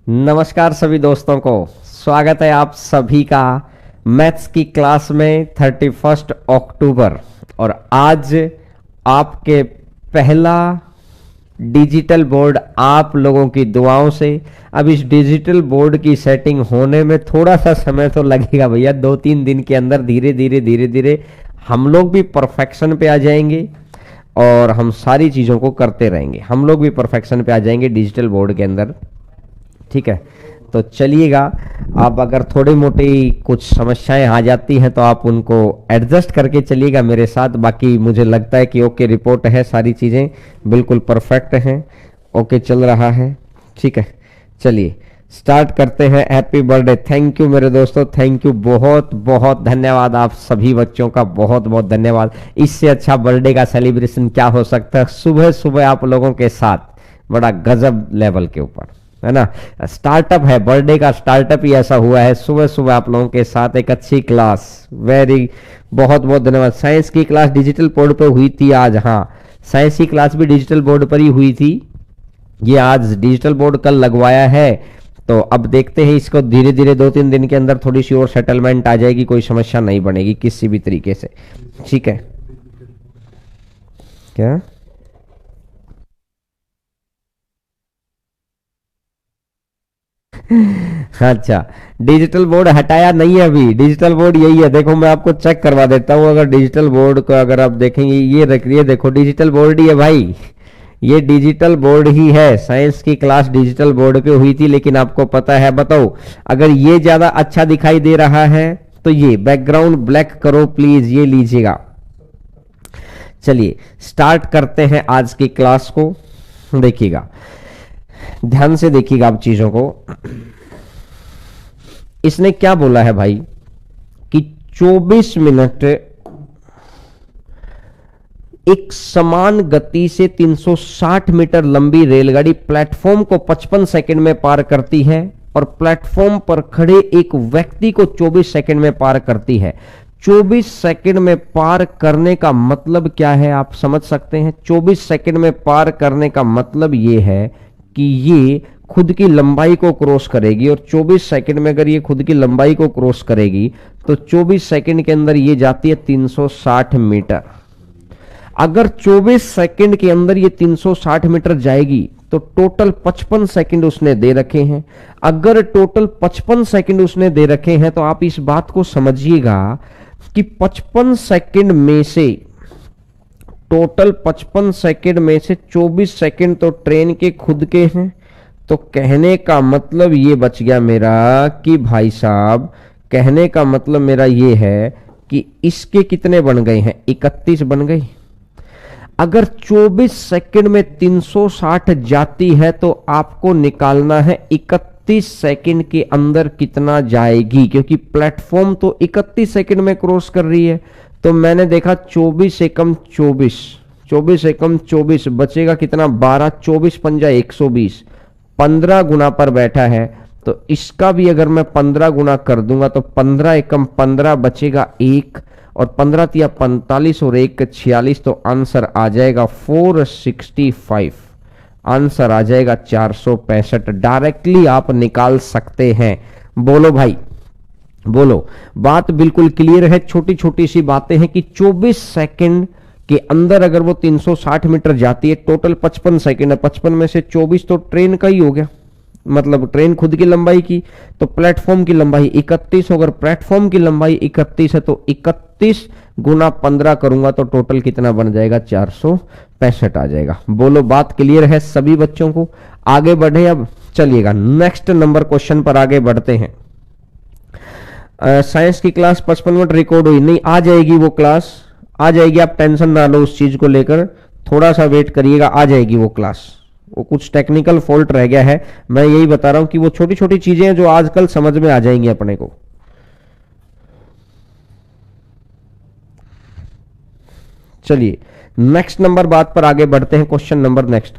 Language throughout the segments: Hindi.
नमस्कार सभी दोस्तों को। स्वागत है आप सभी का मैथ्स की क्लास में 31 अक्टूबर। और आज आपके पहला डिजिटल बोर्ड आप लोगों की दुआओं से। अब इस डिजिटल बोर्ड की सेटिंग होने में थोड़ा सा समय तो लगेगा भैया, 2-3 दिन के अंदर धीरे धीरे धीरे धीरे हम लोग भी परफेक्शन पे आ जाएंगे और हम सारी चीज़ों को करते रहेंगे। हम लोग भी परफेक्शन पे आ जाएंगे डिजिटल बोर्ड के अंदर। ठीक है, तो चलिएगा। आप अगर थोड़ी मोटी कुछ समस्याएं आ जाती हैं तो आप उनको एडजस्ट करके चलिएगा मेरे साथ। बाकी मुझे लगता है कि ओके रिपोर्ट है, सारी चीज़ें बिल्कुल परफेक्ट हैं, ओके चल रहा है। ठीक है, चलिए स्टार्ट करते हैं। हैप्पी बर्थडे, थैंक यू मेरे दोस्तों, थैंक यू, बहुत बहुत धन्यवाद। आप सभी बच्चों का बहुत बहुत धन्यवाद। इससे अच्छा बर्थडे का सेलिब्रेशन क्या हो सकता है सुबह सुबह आप लोगों के साथ, बड़ा गजब लेवल के ऊपर, है ना। स्टार्टअप है, बर्थडे का स्टार्टअप ही ऐसा हुआ है सुबह सुबह आप लोगों के साथ। एक अच्छी क्लास, वेरी बहुत बहुत धन्यवाद। साइंस की क्लास डिजिटल बोर्ड पे हुई थी आज, हाँ साइंस की क्लास भी डिजिटल बोर्ड पर ही हुई थी। ये आज डिजिटल बोर्ड कल लगवाया है, तो अब देखते हैं इसको धीरे धीरे 2-3 दिन के अंदर थोड़ी सी और सेटलमेंट आ जाएगी, कोई समस्या नहीं बनेगी किसी भी तरीके से। ठीक है, क्या अच्छा, डिजिटल बोर्ड हटाया नहीं है अभी, डिजिटल बोर्ड यही है। देखो मैं आपको चेक करवा देता हूँ। अगर डिजिटल बोर्ड को अगर आप देखेंगे, ये देखो डिजिटल बोर्ड ही है भाई, ये डिजिटल बोर्ड ही है। साइंस की क्लास डिजिटल बोर्ड पे हुई थी, लेकिन आपको पता है, बताओ अगर ये ज्यादा अच्छा दिखाई दे रहा है तो ये बैकग्राउंड ब्लैक करो प्लीज, ये लीजिएगा। चलिए स्टार्ट करते हैं आज की क्लास को। देखिएगा, ध्यान से देखिएगा आप चीजों को। इसने क्या बोला है भाई कि 24 मिनट एक समान गति से 360 मीटर लंबी रेलगाड़ी प्लेटफॉर्म को 55 सेकंड में पार करती है और प्लेटफॉर्म पर खड़े एक व्यक्ति को 24 सेकंड में पार करती है। 24 सेकंड में पार करने का मतलब क्या है आप समझ सकते हैं। 24 सेकंड में पार करने का मतलब ये है कि ये खुद की लंबाई को क्रॉस करेगी, और 24 सेकंड में अगर ये खुद की लंबाई को क्रॉस करेगी तो 24 सेकंड के अंदर ये जाती है 360 मीटर। अगर 24 सेकंड के अंदर ये 360 मीटर जाएगी तो टोटल 55 सेकंड उसने दे रखे हैं। अगर टोटल 55 सेकंड उसने दे रखे हैं तो आप इस बात को समझिएगा कि 55 सेकंड में से, टोटल 55 सेकंड में से 24 सेकंड तो ट्रेन के खुद के हैं। तो कहने का मतलब ये बच गया मेरा कि भाई साहब, कहने का मतलब मेरा ये है कि इसके कितने बन गए हैं, 31 बन गई। अगर 24 सेकंड में 360 जाती है तो आपको निकालना है 31 सेकंड के अंदर कितना जाएगी, क्योंकि प्लेटफॉर्म तो 31 सेकंड में क्रॉस कर रही है। तो मैंने देखा 24 एकम 24, 24 एकम 24 बचेगा कितना, 12, 24 पंजा 120, 15 गुना पर बैठा है। तो इसका भी अगर मैं 15 गुना कर दूंगा तो 15 एकम 15 बचेगा एक, और 15 तिया 45 और एक 46, तो आंसर आ जाएगा 465। आंसर आ जाएगा 465। डायरेक्टली आप निकाल सकते हैं। बोलो भाई, बोलो। बात बिल्कुल क्लियर है। छोटी छोटी सी बातें हैं कि 24 सेकंड के अंदर अगर वो 360 मीटर जाती है, टोटल 55 सेकंड है, 55 में से 24 तो ट्रेन का ही हो गया, मतलब ट्रेन खुद की लंबाई की। तो प्लेटफॉर्म की लंबाई 31, अगर प्लेटफॉर्म की लंबाई 31 है तो 31 गुना 15 करूंगा तो टोटल कितना बन जाएगा, 465 आ जाएगा। बोलो बात क्लियर है सभी बच्चों को। आगे बढ़े अब, चलिएगा नेक्स्ट नंबर क्वेश्चन पर आगे बढ़ते हैं। साइंस की क्लास 55 मिनट रिकॉर्ड हुई नहीं, आ जाएगी वो क्लास, आ जाएगी, आप टेंशन ना लो उस चीज को लेकर। थोड़ा सा वेट करिएगा, आ जाएगी वो क्लास। वो कुछ टेक्निकल फॉल्ट रह गया है, मैं यही बता रहा हूं कि वो छोटी छोटी चीजें हैं जो आजकल समझ में आ जाएंगी अपने को। चलिए नेक्स्ट नंबर बात पर आगे बढ़ते हैं। Question number next.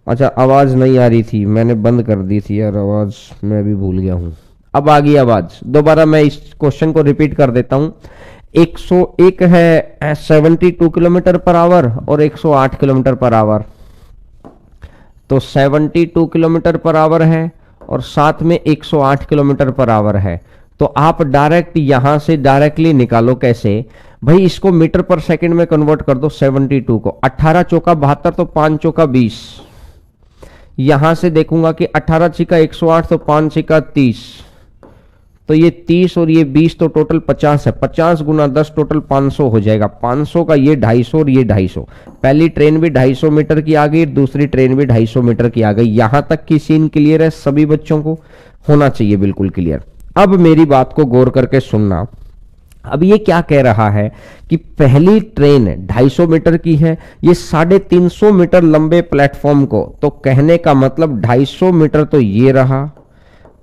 अच्छा, आवाज नहीं आ रही थी, मैंने बंद कर दी थी यार आवाज, मैं भी भूल गया हूं। अब आ गई आवाज। दोबारा मैं इस क्वेश्चन को रिपीट कर देता हूं। 101 है 72 किलोमीटर पर आवर और 108 किलोमीटर पर आवर। तो 72 किलोमीटर पर आवर है और साथ में 108 किलोमीटर पर आवर है। तो आप डायरेक्ट यहां से डायरेक्टली निकालो। कैसे भाई, इसको मीटर पर सेकंड में कन्वर्ट कर दो। 72 को 18 चौका 72, तो 5 चौका 20। यहां से देखूंगा कि 18 छिका 108, तो 5 छिका 30, तो ये 30 और ये 20, तो टोटल 50 है। 50 गुना 10 टोटल 500 हो जाएगा। 500 का ये 250 और ये 250। पहली ट्रेन भी 250 मीटर की आ गई, दूसरी ट्रेन भी 250 मीटर की आ गई। यहां तक की सीन क्लियर है? सभी बच्चों को होना चाहिए बिल्कुल क्लियर। अब मेरी बात को गौर करके सुनना। अब ये क्या कह रहा है कि पहली ट्रेन 250 मीटर की है, ये 350 मीटर लंबे प्लेटफॉर्म को, तो कहने का मतलब 250 मीटर तो ये रहा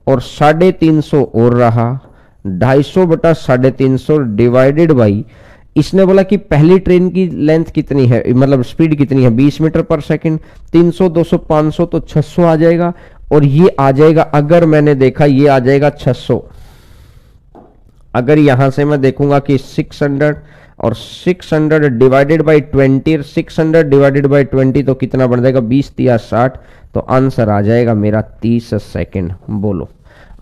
और 350 और रहा। 250 बटा 350 डिवाइडेड बाई, इसने बोला कि पहली ट्रेन की लेंथ कितनी है, मतलब स्पीड कितनी है, 20 मीटर पर सेकंड। 300 200 500 तो 600 आ जाएगा। और ये आ जाएगा, अगर मैंने देखा ये आ जाएगा 600। अगर यहां से मैं देखूंगा कि 600 और 600 डिवाइडेड बाई 20, 600 डिवाइडेड बाई 20 तो कितना बन जाएगा, 20 या 60। तो आंसर आ जाएगा मेरा 30 सेकंड। बोलो,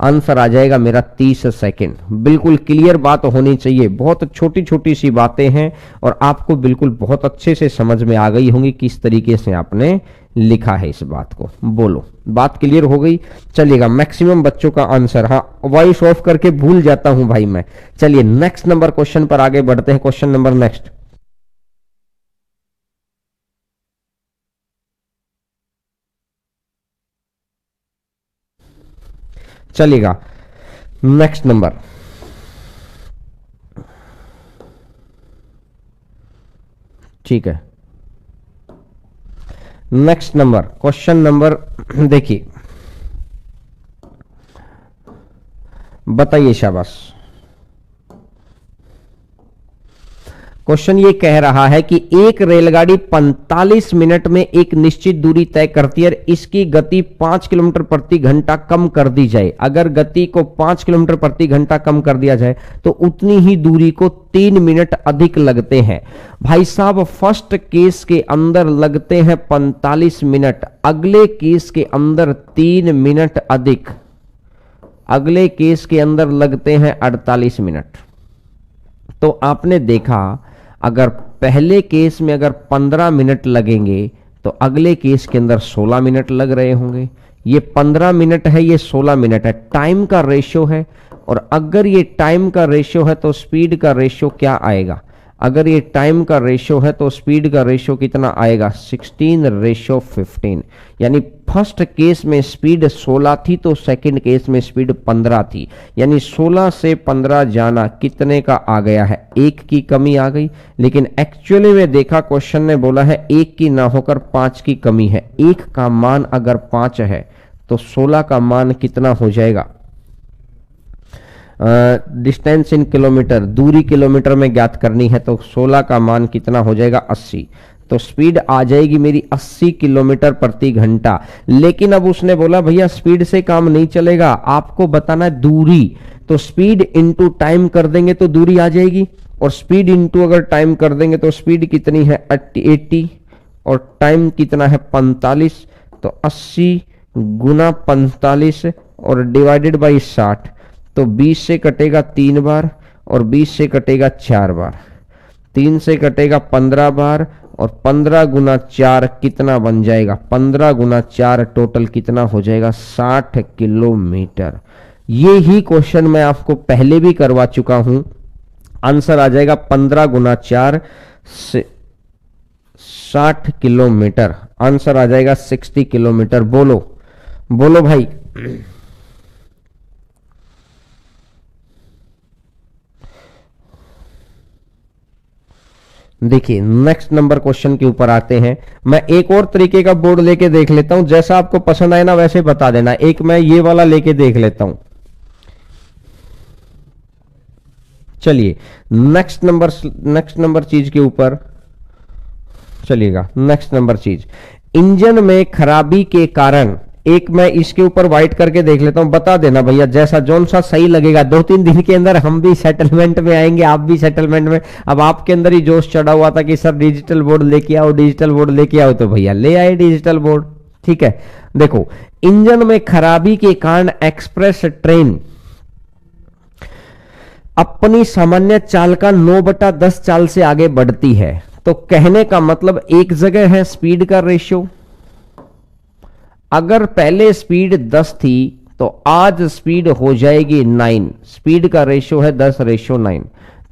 आंसर आ जाएगा मेरा 30 सेकंड। बिल्कुल क्लियर बात होनी चाहिए। बहुत छोटी छोटी सी बातें हैं और आपको बिल्कुल बहुत अच्छे से समझ में आ गई होंगी किस तरीके से आपने लिखा है इस बात को। बोलो, बात क्लियर हो गई? चलिएगा, मैक्सिमम बच्चों का आंसर, हाँ वॉइस ऑफ करके भूल जाता हूं भाई मैं। चलिए नेक्स्ट नंबर क्वेश्चन पर आगे बढ़ते हैं। Question number next. चलिएगा नेक्स्ट नंबर। ठीक है, नेक्स्ट नंबर, क्वेश्चन नंबर देखिए, बताइए। शाबाश। क्वेश्चन ये कह रहा है कि एक रेलगाड़ी 45 मिनट में एक निश्चित दूरी तय करती है, इसकी गति 5 किलोमीटर प्रति घंटा कम कर दी जाए। अगर गति को 5 किलोमीटर प्रति घंटा कम कर दिया जाए तो उतनी ही दूरी को 3 मिनट अधिक लगते हैं। भाई साहब, फर्स्ट केस के अंदर लगते हैं 45 मिनट, अगले केस के अंदर 3 मिनट अधिक, अगले केस के अंदर लगते हैं 48 मिनट। तो आपने देखा, अगर पहले केस में अगर 15 मिनट लगेंगे तो अगले केस के अंदर 16 मिनट लग रहे होंगे। ये 15 मिनट है, ये 16 मिनट है, टाइम का रेशियो है। और अगर ये टाइम का रेशियो है तो स्पीड का रेशियो क्या आएगा? अगर ये टाइम का रेशियो है तो स्पीड का रेशियो कितना आएगा? 16:15। यानी फर्स्ट केस में स्पीड 16 थी तो सेकंड केस में स्पीड 15 थी। यानी 16 से 15 जाना कितने का आ गया है? 1 की कमी आ गई। लेकिन एक्चुअली में देखा, क्वेश्चन ने बोला है 1 की ना होकर 5 की कमी है। 1 का मान अगर 5 है तो 16 का मान कितना हो जाएगा? डिस्टेंस इन किलोमीटर, दूरी किलोमीटर में ज्ञात करनी है, तो 16 का मान कितना हो जाएगा? 80। तो स्पीड आ जाएगी मेरी 80 किलोमीटर प्रति घंटा। लेकिन अब उसने बोला भैया स्पीड से काम नहीं चलेगा, आपको बताना है दूरी। तो स्पीड इंटू टाइम कर देंगे तो दूरी आ जाएगी, और स्पीड इंटू अगर टाइम कर देंगे तो स्पीड कितनी है? 80 और टाइम कितना है? 45। तो 80 गुना 45 और डिवाइडेड बाई 60। तो 20 से कटेगा 3 बार और 20 से कटेगा 4 बार, 3 से कटेगा 15 बार और 15 गुना 4 कितना बन जाएगा? 15 गुना 4 टोटल कितना हो जाएगा? 60 किलोमीटर। ये ही क्वेश्चन मैं आपको पहले भी करवा चुका हूं। आंसर आ जाएगा 15 गुना 4 से 60 किलोमीटर। आंसर आ जाएगा 60 किलोमीटर। बोलो बोलो भाई। देखिए नेक्स्ट नंबर क्वेश्चन के ऊपर आते हैं। मैं एक और तरीके का बोर्ड लेके देख लेता हूं, जैसा आपको पसंद आए ना वैसे बता देना। एक मैं ये वाला लेके देख लेता हूं। चलिए नेक्स्ट नंबर चीज के ऊपर चलिएगा। नेक्स्ट नंबर चीज, इंजन में खराबी के कारण, एक मैं इसके ऊपर व्हाइट करके देख लेता हूं, बता देना भैया जैसा जोन सा सही लगेगा। 2-3 दिन के अंदर हम भी सेटलमेंट में आएंगे, आप भी सेटलमेंट में। अब आपके अंदर ही जोश चढ़ा हुआ था कि सर डिजिटल बोर्ड लेके आओ, डिजिटल बोर्ड लेके आओ, तो भैया ले आए डिजिटल बोर्ड। ठीक है, देखो इंजन में खराबी के कारण एक्सप्रेस ट्रेन अपनी सामान्य चाल का 9/10 चाल से आगे बढ़ती है। तो कहने का मतलब एक जगह है स्पीड का रेशियो, अगर पहले स्पीड 10 थी तो आज स्पीड हो जाएगी 9, स्पीड का रेशियो है 10:9।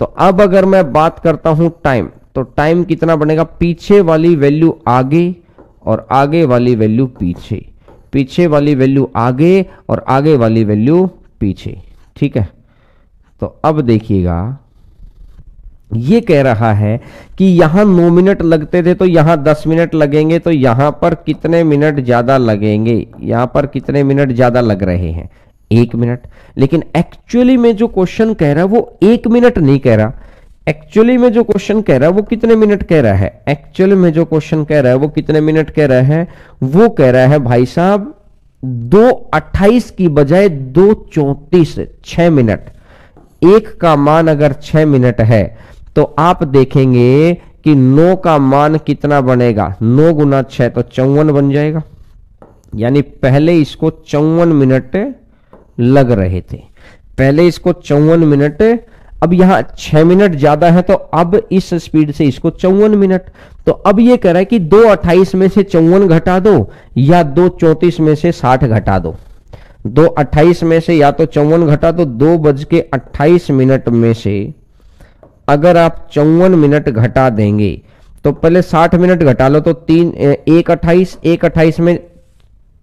तो अब अगर मैं बात करता हूं टाइम, तो टाइम कितना बनेगा, पीछे वाली वैल्यू आगे और आगे वाली वैल्यू पीछे, पीछे वाली वैल्यू आगे और आगे वाली वैल्यू पीछे। ठीक है, तो अब देखिएगा ये कह रहा है कि यहां 9 मिनट लगते थे तो यहां 10 मिनट लगेंगे, तो यहां पर कितने मिनट ज्यादा लगेंगे, यहां पर कितने मिनट ज्यादा लग रहे हैं, 1 मिनट। लेकिन एक्चुअली में जो क्वेश्चन कह रहा है वो 1 मिनट नहीं कह रहा, एक्चुअली में जो क्वेश्चन कह रहा है वो कितने मिनट कह रहा है, एक्चुअली में जो क्वेश्चन कह रहा है वो कितने मिनट कह रहा है, वो कह रहा है भाई साहब 2:28 की बजाय 2:34, 6 मिनट। एक का मान अगर 6 मिनट है तो आप देखेंगे कि 9 का मान कितना बनेगा, 9 गुना 6 तो 54 बन जाएगा। यानी पहले इसको 54 मिनट लग रहे थे, पहले इसको 54 मिनट, अब यहां 6 मिनट ज्यादा है तो अब इस स्पीड से इसको 54 मिनट। तो अब ये कह रहा है कि 2:28 में से 54 घटा दो या 2:34 में से 60 घटा दो। 2:28 में से या तो 54 घटा दो, 2:28 मिनट में से अगर आप 54 मिनट घटा देंगे तो पहले 60 मिनट घटा लो, तो 1:28 में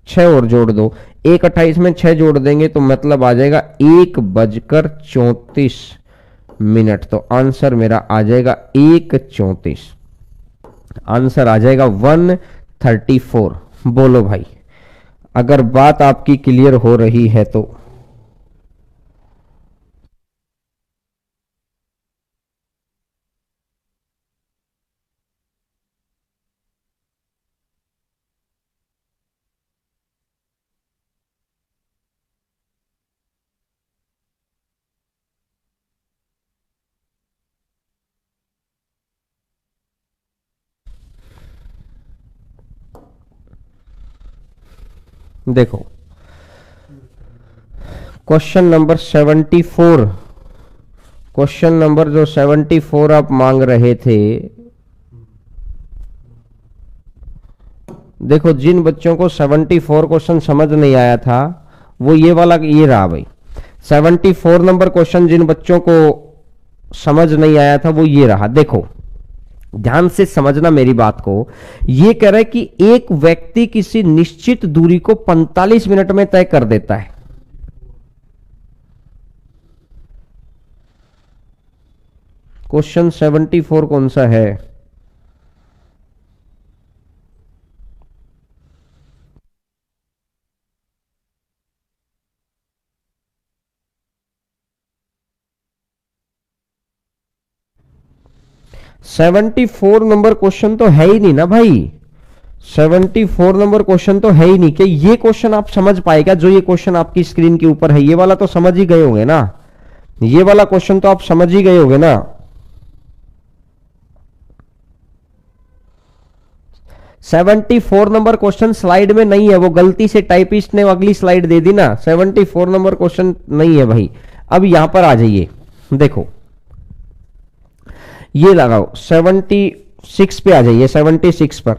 6 और जोड़ दो, 1:28 में 6 जोड़ देंगे तो मतलब आ जाएगा 1:34 मिनट। तो आंसर मेरा आ जाएगा 1:34, आंसर आ जाएगा 1:34। बोलो भाई, अगर बात आपकी क्लियर हो रही है तो। देखो क्वेश्चन नंबर 74, क्वेश्चन नंबर जो 74 आप मांग रहे थे, देखो जिन बच्चों को 74 क्वेश्चन समझ नहीं आया था वो ये वाला ये रहा भाई। 74 नंबर क्वेश्चन जिन बच्चों को समझ नहीं आया था वो ये रहा। देखो ध्यान से समझना मेरी बात को, ये कह रहा है कि एक व्यक्ति किसी निश्चित दूरी को 45 मिनट में तय कर देता है। क्वेश्चन 74 कौन सा है? सेवेंटी 74 नंबर क्वेश्चन तो है ही नहीं ना भाई, 74 नंबर क्वेश्चन तो है ही नहीं। क्या ये क्वेश्चन आप समझ पाएगा? जो ये क्वेश्चन आपकी स्क्रीन के ऊपर है ये वाला तो समझ ही गए होंगे ना, ये वाला क्वेश्चन तो आप समझ ही गए होंगे ना। 74 नंबर क्वेश्चन स्लाइड में नहीं है, वो गलती से टाइपिस्ट ने अगली स्लाइड दे दी ना। 74 नंबर क्वेश्चन नहीं है भाई। अब यहां पर आ जाइए, देखो ये लगाओ 76 पे आ जाइए, 76 पर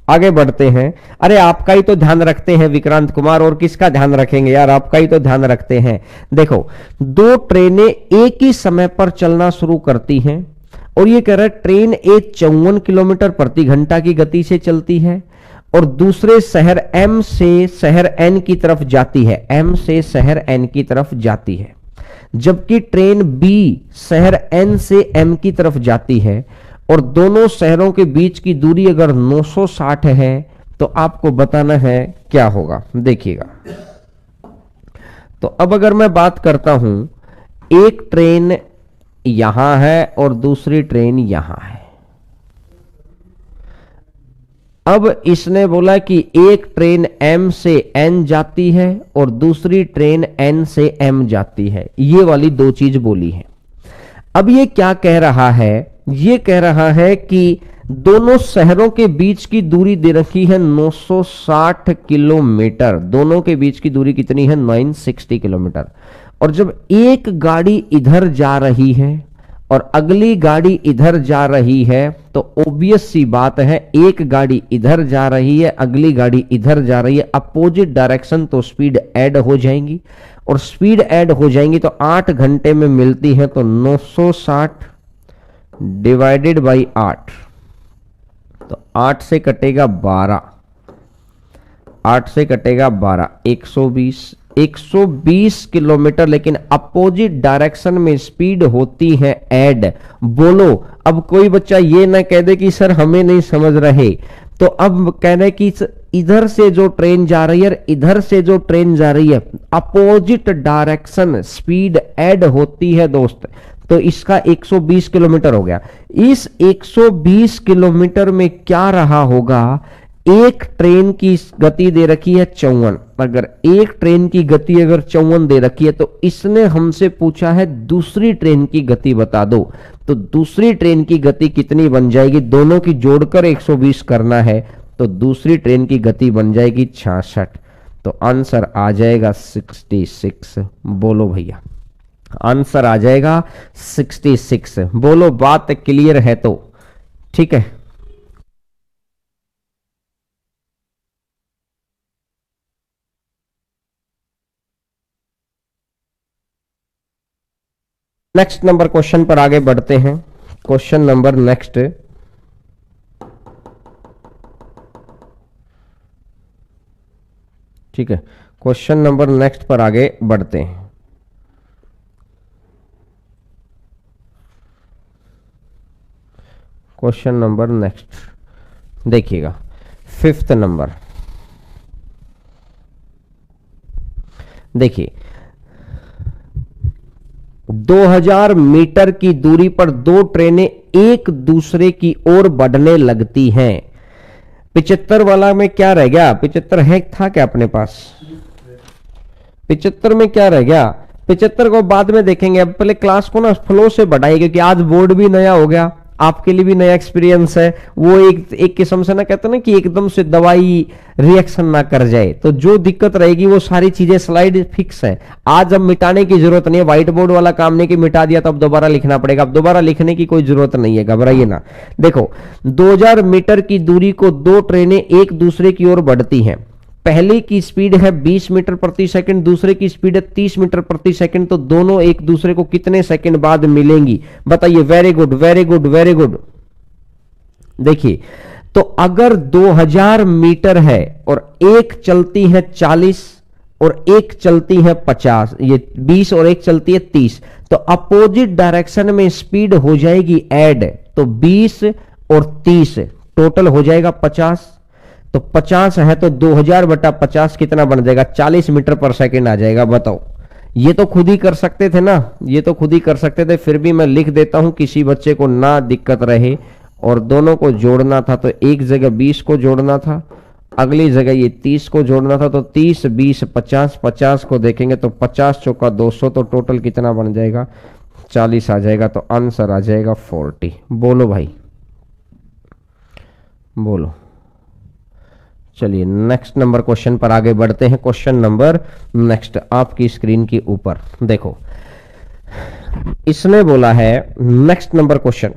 आगे बढ़ते हैं। अरे आपका ही तो ध्यान रखते हैं विक्रांत कुमार, और किसका ध्यान रखेंगे यार, आपका ही तो ध्यान रखते हैं। देखो दो ट्रेनें एक ही समय पर चलना शुरू करती हैं और ये कह रहा है ट्रेन एक 54 किलोमीटर प्रति घंटा की गति से चलती है और दूसरे शहर एम से शहर एन की तरफ जाती है, एम से शहर एन की तरफ जाती है, जबकि ट्रेन बी शहर एन से एम की तरफ जाती है और दोनों शहरों के बीच की दूरी अगर 960 है तो आपको बताना है क्या होगा। देखिएगा, तो अब अगर मैं बात करता हूं, एक ट्रेन यहां है और दूसरी ट्रेन यहां है। अब इसने बोला कि एक ट्रेन M से N जाती है और दूसरी ट्रेन N से M जाती है, ये वाली दो चीज बोली है। अब ये क्या कह रहा है, ये कह रहा है कि दोनों शहरों के बीच की दूरी दे रखी है 960 किलोमीटर, दोनों के बीच की दूरी कितनी है 960 किलोमीटर। और जब एक गाड़ी इधर जा रही है और अगली गाड़ी इधर जा रही है तो ऑब्वियस सी बात है, एक गाड़ी इधर जा रही है, अगली गाड़ी इधर जा रही है, अपोजिट डायरेक्शन, तो स्पीड ऐड हो जाएंगी। और स्पीड ऐड हो जाएंगी तो 8 घंटे में मिलती है, तो 960 डिवाइडेड बाई 8, तो 8 से कटेगा 12, 8 से कटेगा 12, 120 किलोमीटर, लेकिन अपोजिट डायरेक्शन में स्पीड होती है ऐड। बोलो, अब कोई बच्चा ये ना कह दे कि सर हमें नहीं समझ रहे, तो अब कह रहे कि इधर से जो ट्रेन जा रही है, इधर से जो ट्रेन जा रही है, अपोजिट डायरेक्शन स्पीड ऐड होती है दोस्त, तो इसका 120 किलोमीटर हो गया। इस 120 किलोमीटर में क्या रहा होगा, एक ट्रेन की गति दे रखी है 54, अगर एक ट्रेन की गति अगर 54 दे रखी है तो इसने हमसे पूछा है दूसरी ट्रेन की गति बता दो, तो दूसरी ट्रेन की गति कितनी बन जाएगी, दोनों की जोड़कर 120 करना है, तो दूसरी ट्रेन की गति बन जाएगी 66, तो आंसर आ जाएगा 66। बोलो भैया, आंसर आ जाएगा 66। बोलो, बात क्लियर है तो ठीक है। नेक्स्ट नंबर क्वेश्चन पर आगे बढ़ते हैं। क्वेश्चन नंबर नेक्स्ट, ठीक है, क्वेश्चन नंबर नेक्स्ट पर आगे बढ़ते हैं। क्वेश्चन नंबर नेक्स्ट देखिएगा, 5th नंबर देखिए, 2000 मीटर की दूरी पर दो ट्रेनें एक दूसरे की ओर बढ़ने लगती हैं। 75 वाला में क्या रह गया, 75 है था क्या अपने पास, 75 में क्या रह गया, 75 को बाद में देखेंगे, अब पहले क्लास को ना फ्लो से बढ़ाइए, क्योंकि आज बोर्ड भी नया हो गया, आपके लिए भी नया एक्सपीरियंस है। वो एक किस्म से ना कहते ना कि एकदम से दवाई रिएक्शन ना कर जाए, तो जो दिक्कत रहेगी वो सारी चीजें स्लाइड फिक्स है, आज अब मिटाने की जरूरत नहीं है। व्हाइट बोर्ड वाला काम नहीं कि मिटा दिया तो अब दोबारा लिखना पड़ेगा, अब दोबारा लिखने की कोई जरूरत नहीं है, घबराइए ना। देखो, 2000 मीटर की दूरी को दो ट्रेनें एक दूसरे की ओर बढ़ती हैं, पहले की स्पीड है 20 मीटर प्रति सेकंड, दूसरे की स्पीड है 30 मीटर प्रति सेकंड, तो दोनों एक दूसरे को कितने सेकंड बाद मिलेंगी, बताइए। Very good, very good, very good. देखिए, तो अगर 2000 मीटर है और एक चलती है 40 और एक चलती है 50, ये 20 और एक चलती है 30, तो अपोजिट डायरेक्शन में स्पीड हो जाएगी ऐड, तो 20 और 30 टोटल हो जाएगा 50, तो 50 है तो 2000 बटा 50 कितना बन जाएगा, 40 मीटर पर सेकंड आ जाएगा। बताओ, ये तो खुद ही कर सकते थे ना, ये तो खुद ही कर सकते थे, फिर भी मैं लिख देता हूं किसी बच्चे को ना दिक्कत रहे। और दोनों को जोड़ना था तो एक जगह 20 को जोड़ना था, अगली जगह ये 30 को जोड़ना था, तो 30 20 50, 50 को देखेंगे तो 50 चौका 200, तो टोटल कितना बन जाएगा, 40 आ जाएगा, तो आंसर आ जाएगा 40। बोलो भाई, बोलो। चलिए नेक्स्ट नंबर क्वेश्चन पर आगे बढ़ते हैं। क्वेश्चन नंबर नेक्स्ट आपकी स्क्रीन के ऊपर देखो, इसने बोला है नेक्स्ट नंबर क्वेश्चन,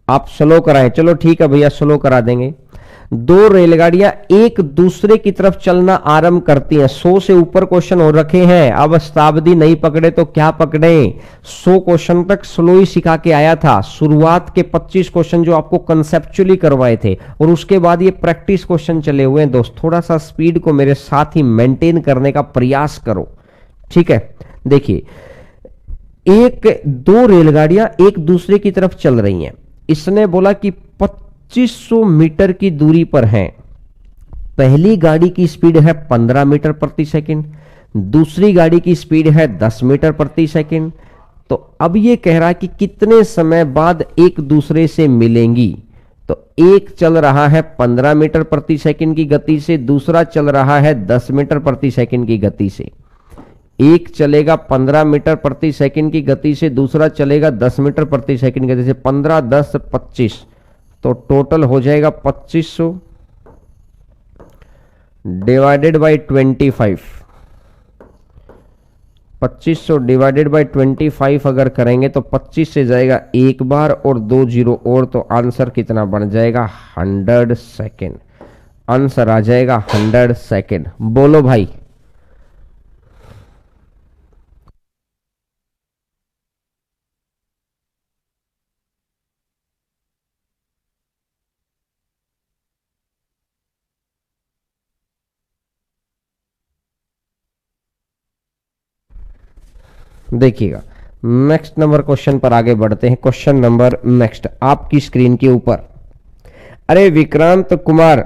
आप स्लो कराएं, चलो ठीक है भैया स्लो करा देंगे। दो रेलगाड़ियां एक दूसरे की तरफ चलना आरंभ करती हैं, 100 से ऊपर क्वेश्चन हो रखे हैं, अब शताब्दी नहीं पकड़े तो क्या पकड़े, 100 क्वेश्चन तक स्लो ही सिखा के आया था। शुरुआत के 25 क्वेश्चन जो आपको कंसेप्चुअली करवाए थे, और उसके बाद ये प्रैक्टिस क्वेश्चन चले हुए हैं। दोस्त थोड़ा सा स्पीड को मेरे साथ ही मेंटेन करने का प्रयास करो, ठीक है। देखिए, दो रेलगाड़ियां एक दूसरे की तरफ चल रही हैं, इसने बोला कि 2500 मीटर की दूरी पर हैं। पहली गाड़ी की स्पीड है 15 मीटर प्रति सेकंड, दूसरी गाड़ी की स्पीड है 10 मीटर प्रति सेकंड, तो अब ये कह रहा है कि कितने समय बाद एक दूसरे से मिलेंगी। तो एक चल रहा है 15 मीटर प्रति सेकंड की गति से, दूसरा चल रहा है 10 मीटर प्रति सेकंड की गति से। एक चलेगा 15 मीटर प्रति सेकंड की गति से, दूसरा चलेगा 10 मीटर प्रति सेकंड की गति से। 15 10 25, तो टोटल हो जाएगा 2500 डिवाइडेड बाई 25। 2500 डिवाइडेड बाई 25 अगर करेंगे तो 25 से जाएगा एक बार और 2 जीरो और, तो आंसर कितना बन जाएगा 100 सेकेंड। आंसर आ जाएगा 100 सेकेंड। बोलो भाई। देखिएगा नेक्स्ट नंबर क्वेश्चन पर आगे बढ़ते हैं। क्वेश्चन नंबर नेक्स्ट आपकी स्क्रीन के ऊपर। अरे विक्रांत कुमार,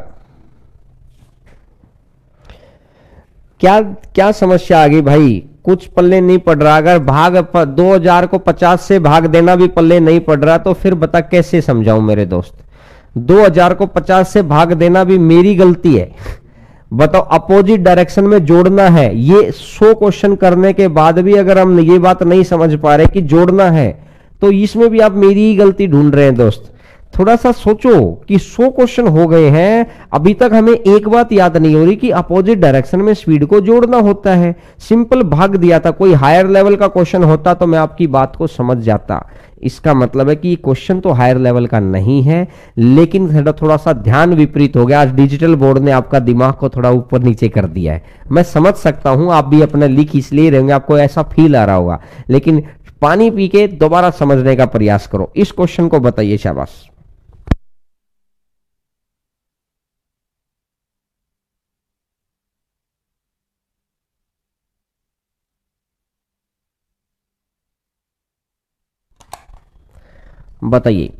क्या क्या समस्या आ गई भाई? कुछ पल्ले नहीं पड़ रहा। अगर भाग 2000 को 50 से भाग देना भी पल्ले नहीं पड़ रहा तो फिर बता कैसे समझाऊं मेरे दोस्त। 2000 को 50 से भाग देना भी मेरी गलती है। बताओ, अपोजिट डायरेक्शन में जोड़ना है। ये 100 क्वेश्चन करने के बाद भी अगर हम ये बात नहीं समझ पा रहे कि जोड़ना है, तो इसमें भी आप मेरी ही गलती ढूंढ रहे हैं दोस्त। थोड़ा सा सोचो कि 100 क्वेश्चन हो गए हैं, अभी तक हमें एक बात याद नहीं हो रही कि अपोजिट डायरेक्शन में स्पीड को जोड़ना होता है। सिंपल भाग दिया था। कोई हायर लेवल का क्वेश्चन होता तो मैं आपकी बात को समझ जाता। इसका मतलब है कि ये क्वेश्चन तो हायर लेवल का नहीं है, लेकिन थोड़ा सा ध्यान विपरीत हो गया। आज डिजिटल बोर्ड ने आपका दिमाग को थोड़ा ऊपर नीचे कर दिया है। मैं समझ सकता हूं, आप भी अपना लिख इसलिए रहेंगे, आपको ऐसा फील आ रहा होगा, लेकिन पानी पी के दोबारा समझने का प्रयास करो। इस क्वेश्चन को बताइए। शाबाश। बताइए,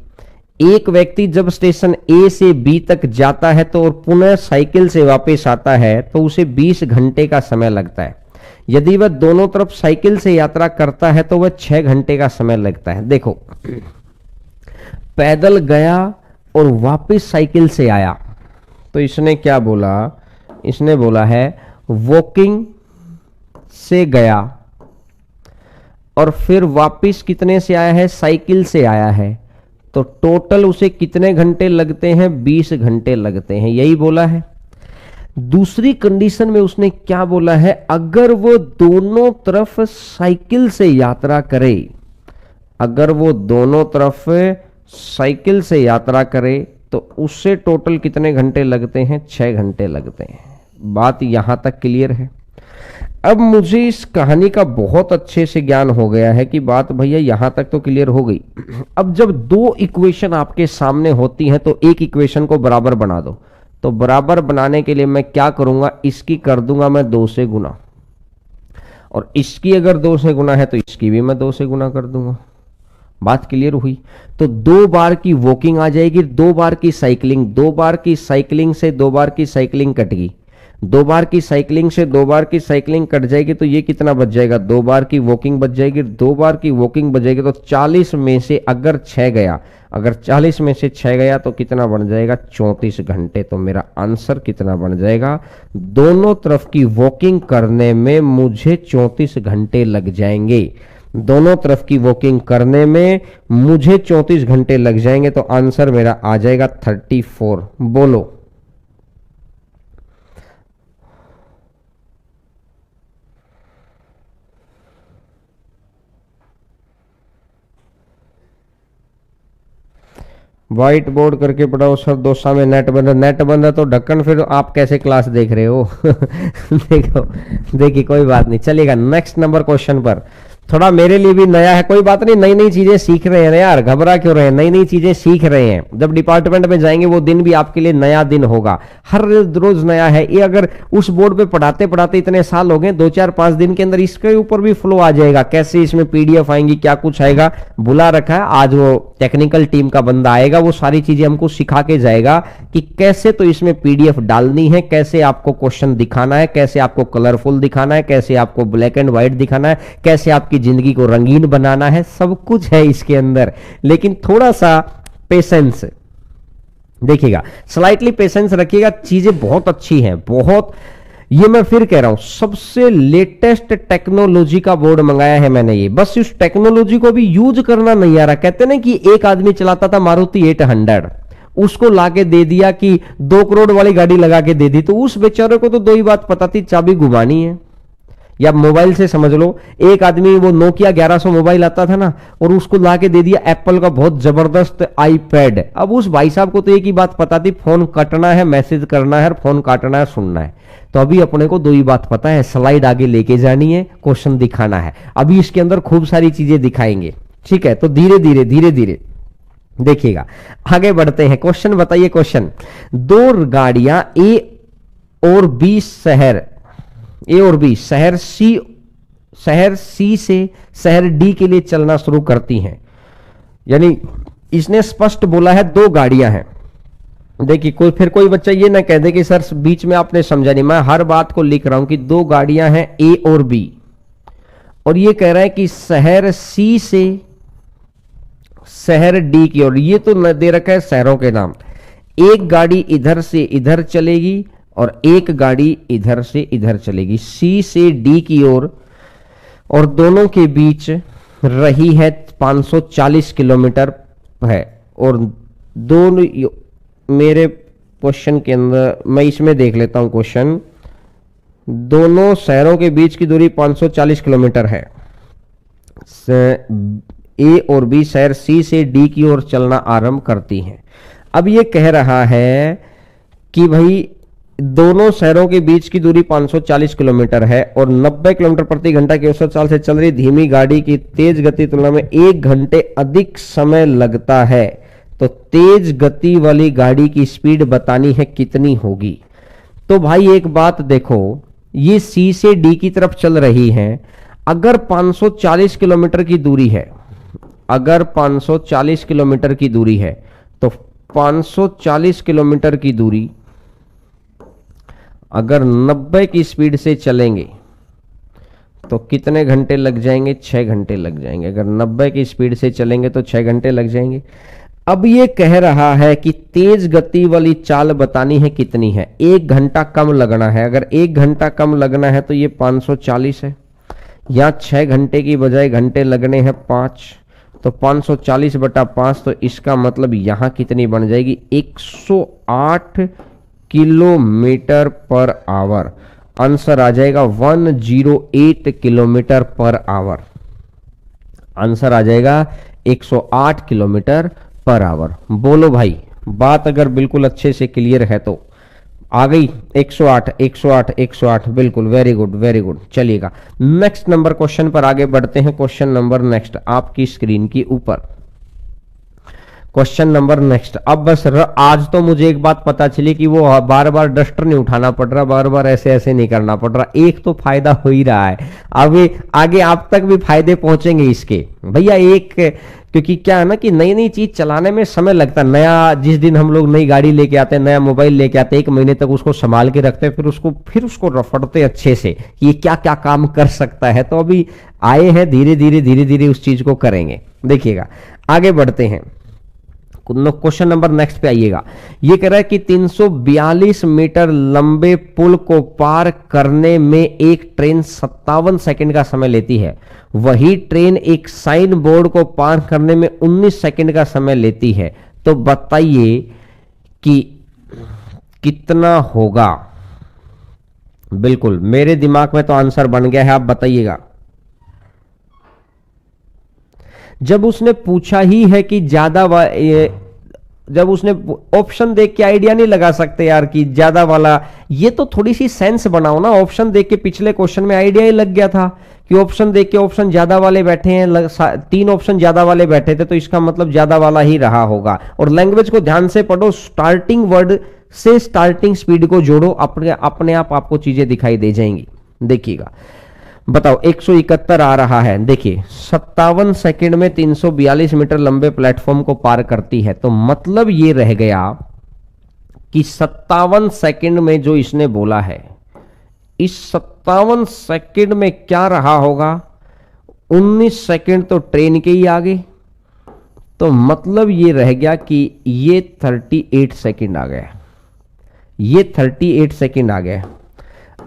एक व्यक्ति जब स्टेशन ए से बी तक जाता है तो और पुनः साइकिल से वापस आता है तो उसे 20 घंटे का समय लगता है। यदि वह दोनों तरफ साइकिल से यात्रा करता है तो वह 6 घंटे का समय लगता है। देखो, पैदल गया और वापस साइकिल से आया, तो इसने क्या बोला? इसने बोला है वॉकिंग से गया और फिर वापस कितने से आया है? साइकिल से आया है। तो टोटल उसे कितने घंटे लगते हैं? 20 घंटे लगते हैं। यही बोला है। दूसरी कंडीशन में उसने क्या बोला है? अगर वो दोनों तरफ साइकिल से यात्रा करे, अगर वो दोनों तरफ साइकिल से यात्रा करे तो उससे टोटल कितने घंटे लगते हैं? 6 घंटे लगते हैं। बात यहां तक क्लियर है? अब मुझे इस कहानी का बहुत अच्छे से ज्ञान हो गया है कि बात भैया यहां तक तो क्लियर हो गई। अब जब दो इक्वेशन आपके सामने होती हैं तो एक इक्वेशन को बराबर बना दो। तो बराबर बनाने के लिए मैं क्या करूंगा? इसकी कर दूंगा मैं 2 से गुना, और इसकी अगर 2 से गुना है तो इसकी भी मैं 2 से गुना कर दूंगा। बात क्लियर हुई? तो 2 बार की वॉकिंग आ जाएगी, 2 बार की साइकिलिंग, 2 बार की साइकिलिंग से 2 बार की साइकिलिंग कट गई, 2 बार की साइकिलिंग से 2 बार की साइकिलिंग कट जाएगी, तो ये कितना बच जाएगा? 2 बार की वॉकिंग बच जाएगी। 2 बार की वॉकिंग बच जाएगी तो 40 में से अगर 6 गया, अगर 40 में से 6 गया तो कितना बन जाएगा? 34 घंटे। तो मेरा आंसर कितना बन जाएगा? दोनों तरफ की वॉकिंग करने में मुझे 34 घंटे लग जाएंगे। दोनों तरफ की वॉकिंग करने में मुझे 34 घंटे लग जाएंगे। तो आंसर मेरा आ जाएगा 34। बोलो। व्हाइट बोर्ड करके पढ़ाओ सर। दोसा में नेट बंद है। नेट बंद है तो ढक्कन, फिर आप कैसे क्लास देख रहे हो? देखो, देखिए कोई बात नहीं, चलेगा। नेक्स्ट नंबर क्वेश्चन पर। थोड़ा मेरे लिए भी नया है, कोई बात नहीं, नई नई चीजें सीख रहे हैं यार, घबरा क्यों रहे हैं? नई नई चीजें सीख रहे हैं। जब डिपार्टमेंट में जाएंगे वो दिन भी आपके लिए नया दिन होगा। हर रोज नया है ये। अगर उस बोर्ड पे पढ़ाते पढ़ाते इतने साल हो गए, 2-4-5 दिन के अंदर इसके ऊपर भी फ्लो आ जाएगा। कैसे इसमें पीडीएफ आएंगी, क्या कुछ आएगा, बुला रखा है। आज वो टेक्निकल टीम का बंदा आएगा, वो सारी चीजें हमको सिखा के जाएगा कि कैसे तो इसमें पीडीएफ डालनी है, कैसे आपको क्वेश्चन दिखाना है, कैसे आपको कलरफुल दिखाना है, कैसे आपको ब्लैक एंड व्हाइट दिखाना है, कैसे आपकी आपकी जिंदगी को रंगीन बनाना है, सब कुछ है इसके अंदर, लेकिन थोड़ा सा पेशेंस देखिएगा, स्लाइटली पेशेंस रखिएगा। चीजें बहुत अच्छी हैं, बहुत, ये मैं फिर कह रहा हूं, सबसे लेटेस्ट टेक्नोलॉजी का बोर्ड मंगाया है मैंने ये, बस उस टेक्नोलॉजी को भी यूज करना नहीं आ रहा। कहते ना कि एक आदमी चलाता था मारुति 800, उसको लाके दे दिया कि 2 करोड़ वाली गाड़ी लगा के दे दी, तो उस बेचारे को तो दो ही बात पता थी, चाबी घुमानी है। या मोबाइल से समझ लो, एक आदमी वो नोकिया 1100 मोबाइल आता था ना, और उसको लाके दे दिया एप्पल का बहुत जबरदस्त आईपैड। अब उस भाई साहब को तो एक ही बात पता थी, फोन कटना है, मैसेज करना है, फोन काटना है, सुनना है। तो अभी अपने को दो ही बात पता है, स्लाइड आगे लेके जानी है, क्वेश्चन दिखाना है। अभी इसके अंदर खूब सारी चीजें दिखाएंगे, ठीक है। तो धीरे धीरे धीरे धीरे देखिएगा, आगे बढ़ते हैं। क्वेश्चन बताइए, क्वेश्चन, 2 गाड़ियां ए और बी शहर सी से शहर डी के लिए चलना शुरू करती हैं। यानी इसने स्पष्ट बोला है 2 गाड़ियां हैं। देखिए कोई बच्चा ये ना कह दे कि सर बीच में आपने समझा नहीं, मैं हर बात को लिख रहा हूं कि 2 गाड़ियां हैं ए और बी, और ये कह रहा है कि शहर सी से शहर डी की ओर, ये तो न दे रखा है शहरों के नाम। एक गाड़ी इधर से इधर चलेगी और एक गाड़ी इधर से इधर चलेगी, सी से डी की ओर, और दोनों के बीच रही है 540 किलोमीटर है। और दोनों, मेरे क्वेश्चन के अंदर मैं इसमें देख लेता हूं क्वेश्चन, दोनों शहरों के बीच की दूरी 540 किलोमीटर है। ए और बी शहर सी से डी की ओर चलना आरंभ करती हैं। अब ये कह रहा है कि भाई दोनों शहरों के बीच की दूरी 540 किलोमीटर है और 90 किलोमीटर प्रति घंटा की औसत चाल से चल रही धीमी गाड़ी की तेज गति तुलना में 1 घंटे अधिक समय लगता है। तो तेज गति वाली गाड़ी की स्पीड बतानी है कितनी होगी। तो भाई एक बात देखो, ये सी से डी की तरफ चल रही है। अगर 540 किलोमीटर की दूरी है, अगर 540 किलोमीटर की दूरी है, तो 540 किलोमीटर की दूरी अगर 90 की स्पीड से चलेंगे तो कितने घंटे लग जाएंगे? 6 घंटे लग जाएंगे। अगर 90 की स्पीड से चलेंगे तो 6 घंटे लग जाएंगे। अब ये कह रहा है कि तेज गति वाली चाल बतानी है कितनी है, 1 घंटा कम लगना है। अगर 1 घंटा कम लगना है तो ये 540 है, या 6 घंटे की बजाय घंटे लगने हैं 5, तो 540 बटा 5, तो इसका मतलब यहां कितनी बन जाएगी? 108 किलोमीटर पर आवर। आंसर आ जाएगा 108 किलोमीटर पर आवर। आंसर आ जाएगा 108 किलोमीटर पर आवर। बोलो भाई, बात अगर बिल्कुल अच्छे से क्लियर है तो आ गई 108 108 108, बिल्कुल, वेरी गुड वेरी गुड। चलिएगा नेक्स्ट नंबर क्वेश्चन पर आगे बढ़ते हैं। क्वेश्चन नंबर नेक्स्ट आपकी स्क्रीन के ऊपर, क्वेश्चन नंबर नेक्स्ट। अब बस आज तो मुझे एक बात पता चली कि वो बार बार डस्टर नहीं उठाना पड़ रहा, बार बार ऐसे ऐसे नहीं करना पड़ रहा, एक तो फायदा हो ही रहा है। अब आगे आप तक भी फायदे पहुंचेंगे इसके भैया। एक क्योंकि क्या है ना कि नई नई चीज चलाने में समय लगता है। नया जिस दिन हम लोग नई गाड़ी लेके आते हैं, नया मोबाइल लेके आते हैं, 1 महीने तक उसको संभाल के रखते हैं, फिर उसको रफड़ते अच्छे से ये क्या क्या काम कर सकता है। तो अभी आए हैं, धीरे धीरे उस चीज को करेंगे। देखिएगा आगे बढ़ते हैं, क्वेश्चन नंबर नेक्स्ट पे आइएगा। ये कह रहा है कि 342 मीटर लंबे पुल को पार करने में एक ट्रेन 57 सेकंड का समय लेती है। वही ट्रेन एक साइन बोर्ड को पार करने में 19 सेकंड का समय लेती है। तो बताइए कि कितना होगा? बिल्कुल मेरे दिमाग में तो आंसर बन गया है, आप बताइएगा। जब उसने पूछा ही है कि जब उसने ऑप्शन देख के आइडिया नहीं लगा सकते यार कि ज्यादा वाला, ये तो थोड़ी सी सेंस बनाओ ना। ऑप्शन देख के पिछले क्वेश्चन में आइडिया ही लग गया था कि ऑप्शन देख के ऑप्शन ज्यादा वाले बैठे हैं, 3 ऑप्शन ज्यादा वाले बैठे थे, तो इसका मतलब ज्यादा वाला ही रहा होगा। और लैंग्वेज को ध्यान से पढ़ो, स्टार्टिंग वर्ड से स्टार्टिंग स्पीड को जोड़ो, अपने आप आपको चीजें दिखाई दे जाएंगी। देखिएगा बताओ 171 आ रहा है। देखिए 57 सेकंड में 342 मीटर लंबे प्लेटफॉर्म को पार करती है। तो मतलब ये रह गया कि 57 सेकंड में जो इसने बोला है, इस 57 सेकंड में क्या रहा होगा? 19 सेकंड तो ट्रेन के ही आगे, तो मतलब ये रह गया कि ये 38 सेकंड आ गया, ये 38 सेकंड आ गया।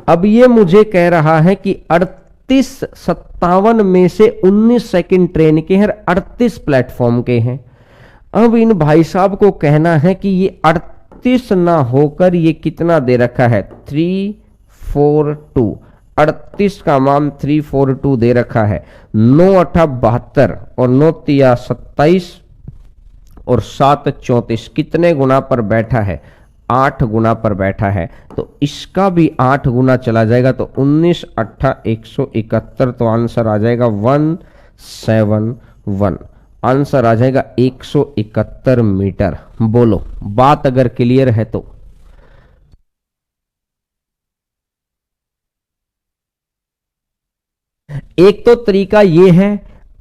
अब ये मुझे कह रहा है कि 38-57 में से 19 सेकंड ट्रेन के हैं, 38 प्लेटफॉर्म के हैं। अब इन भाई साहब को कहना है कि ये 38 ना होकर ये कितना दे रखा है, 342, 38 का मान 342 दे रखा है। 9 8 72 और 9 3 27 और 7 34 कितने गुना पर बैठा है, 8 गुना पर बैठा है। तो इसका भी 8 गुना चला जाएगा, तो 19 8 171, तो आंसर आ जाएगा 171, आंसर आ जाएगा 171 मीटर। बोलो बात अगर क्लियर है तो। एक तो तरीका ये है।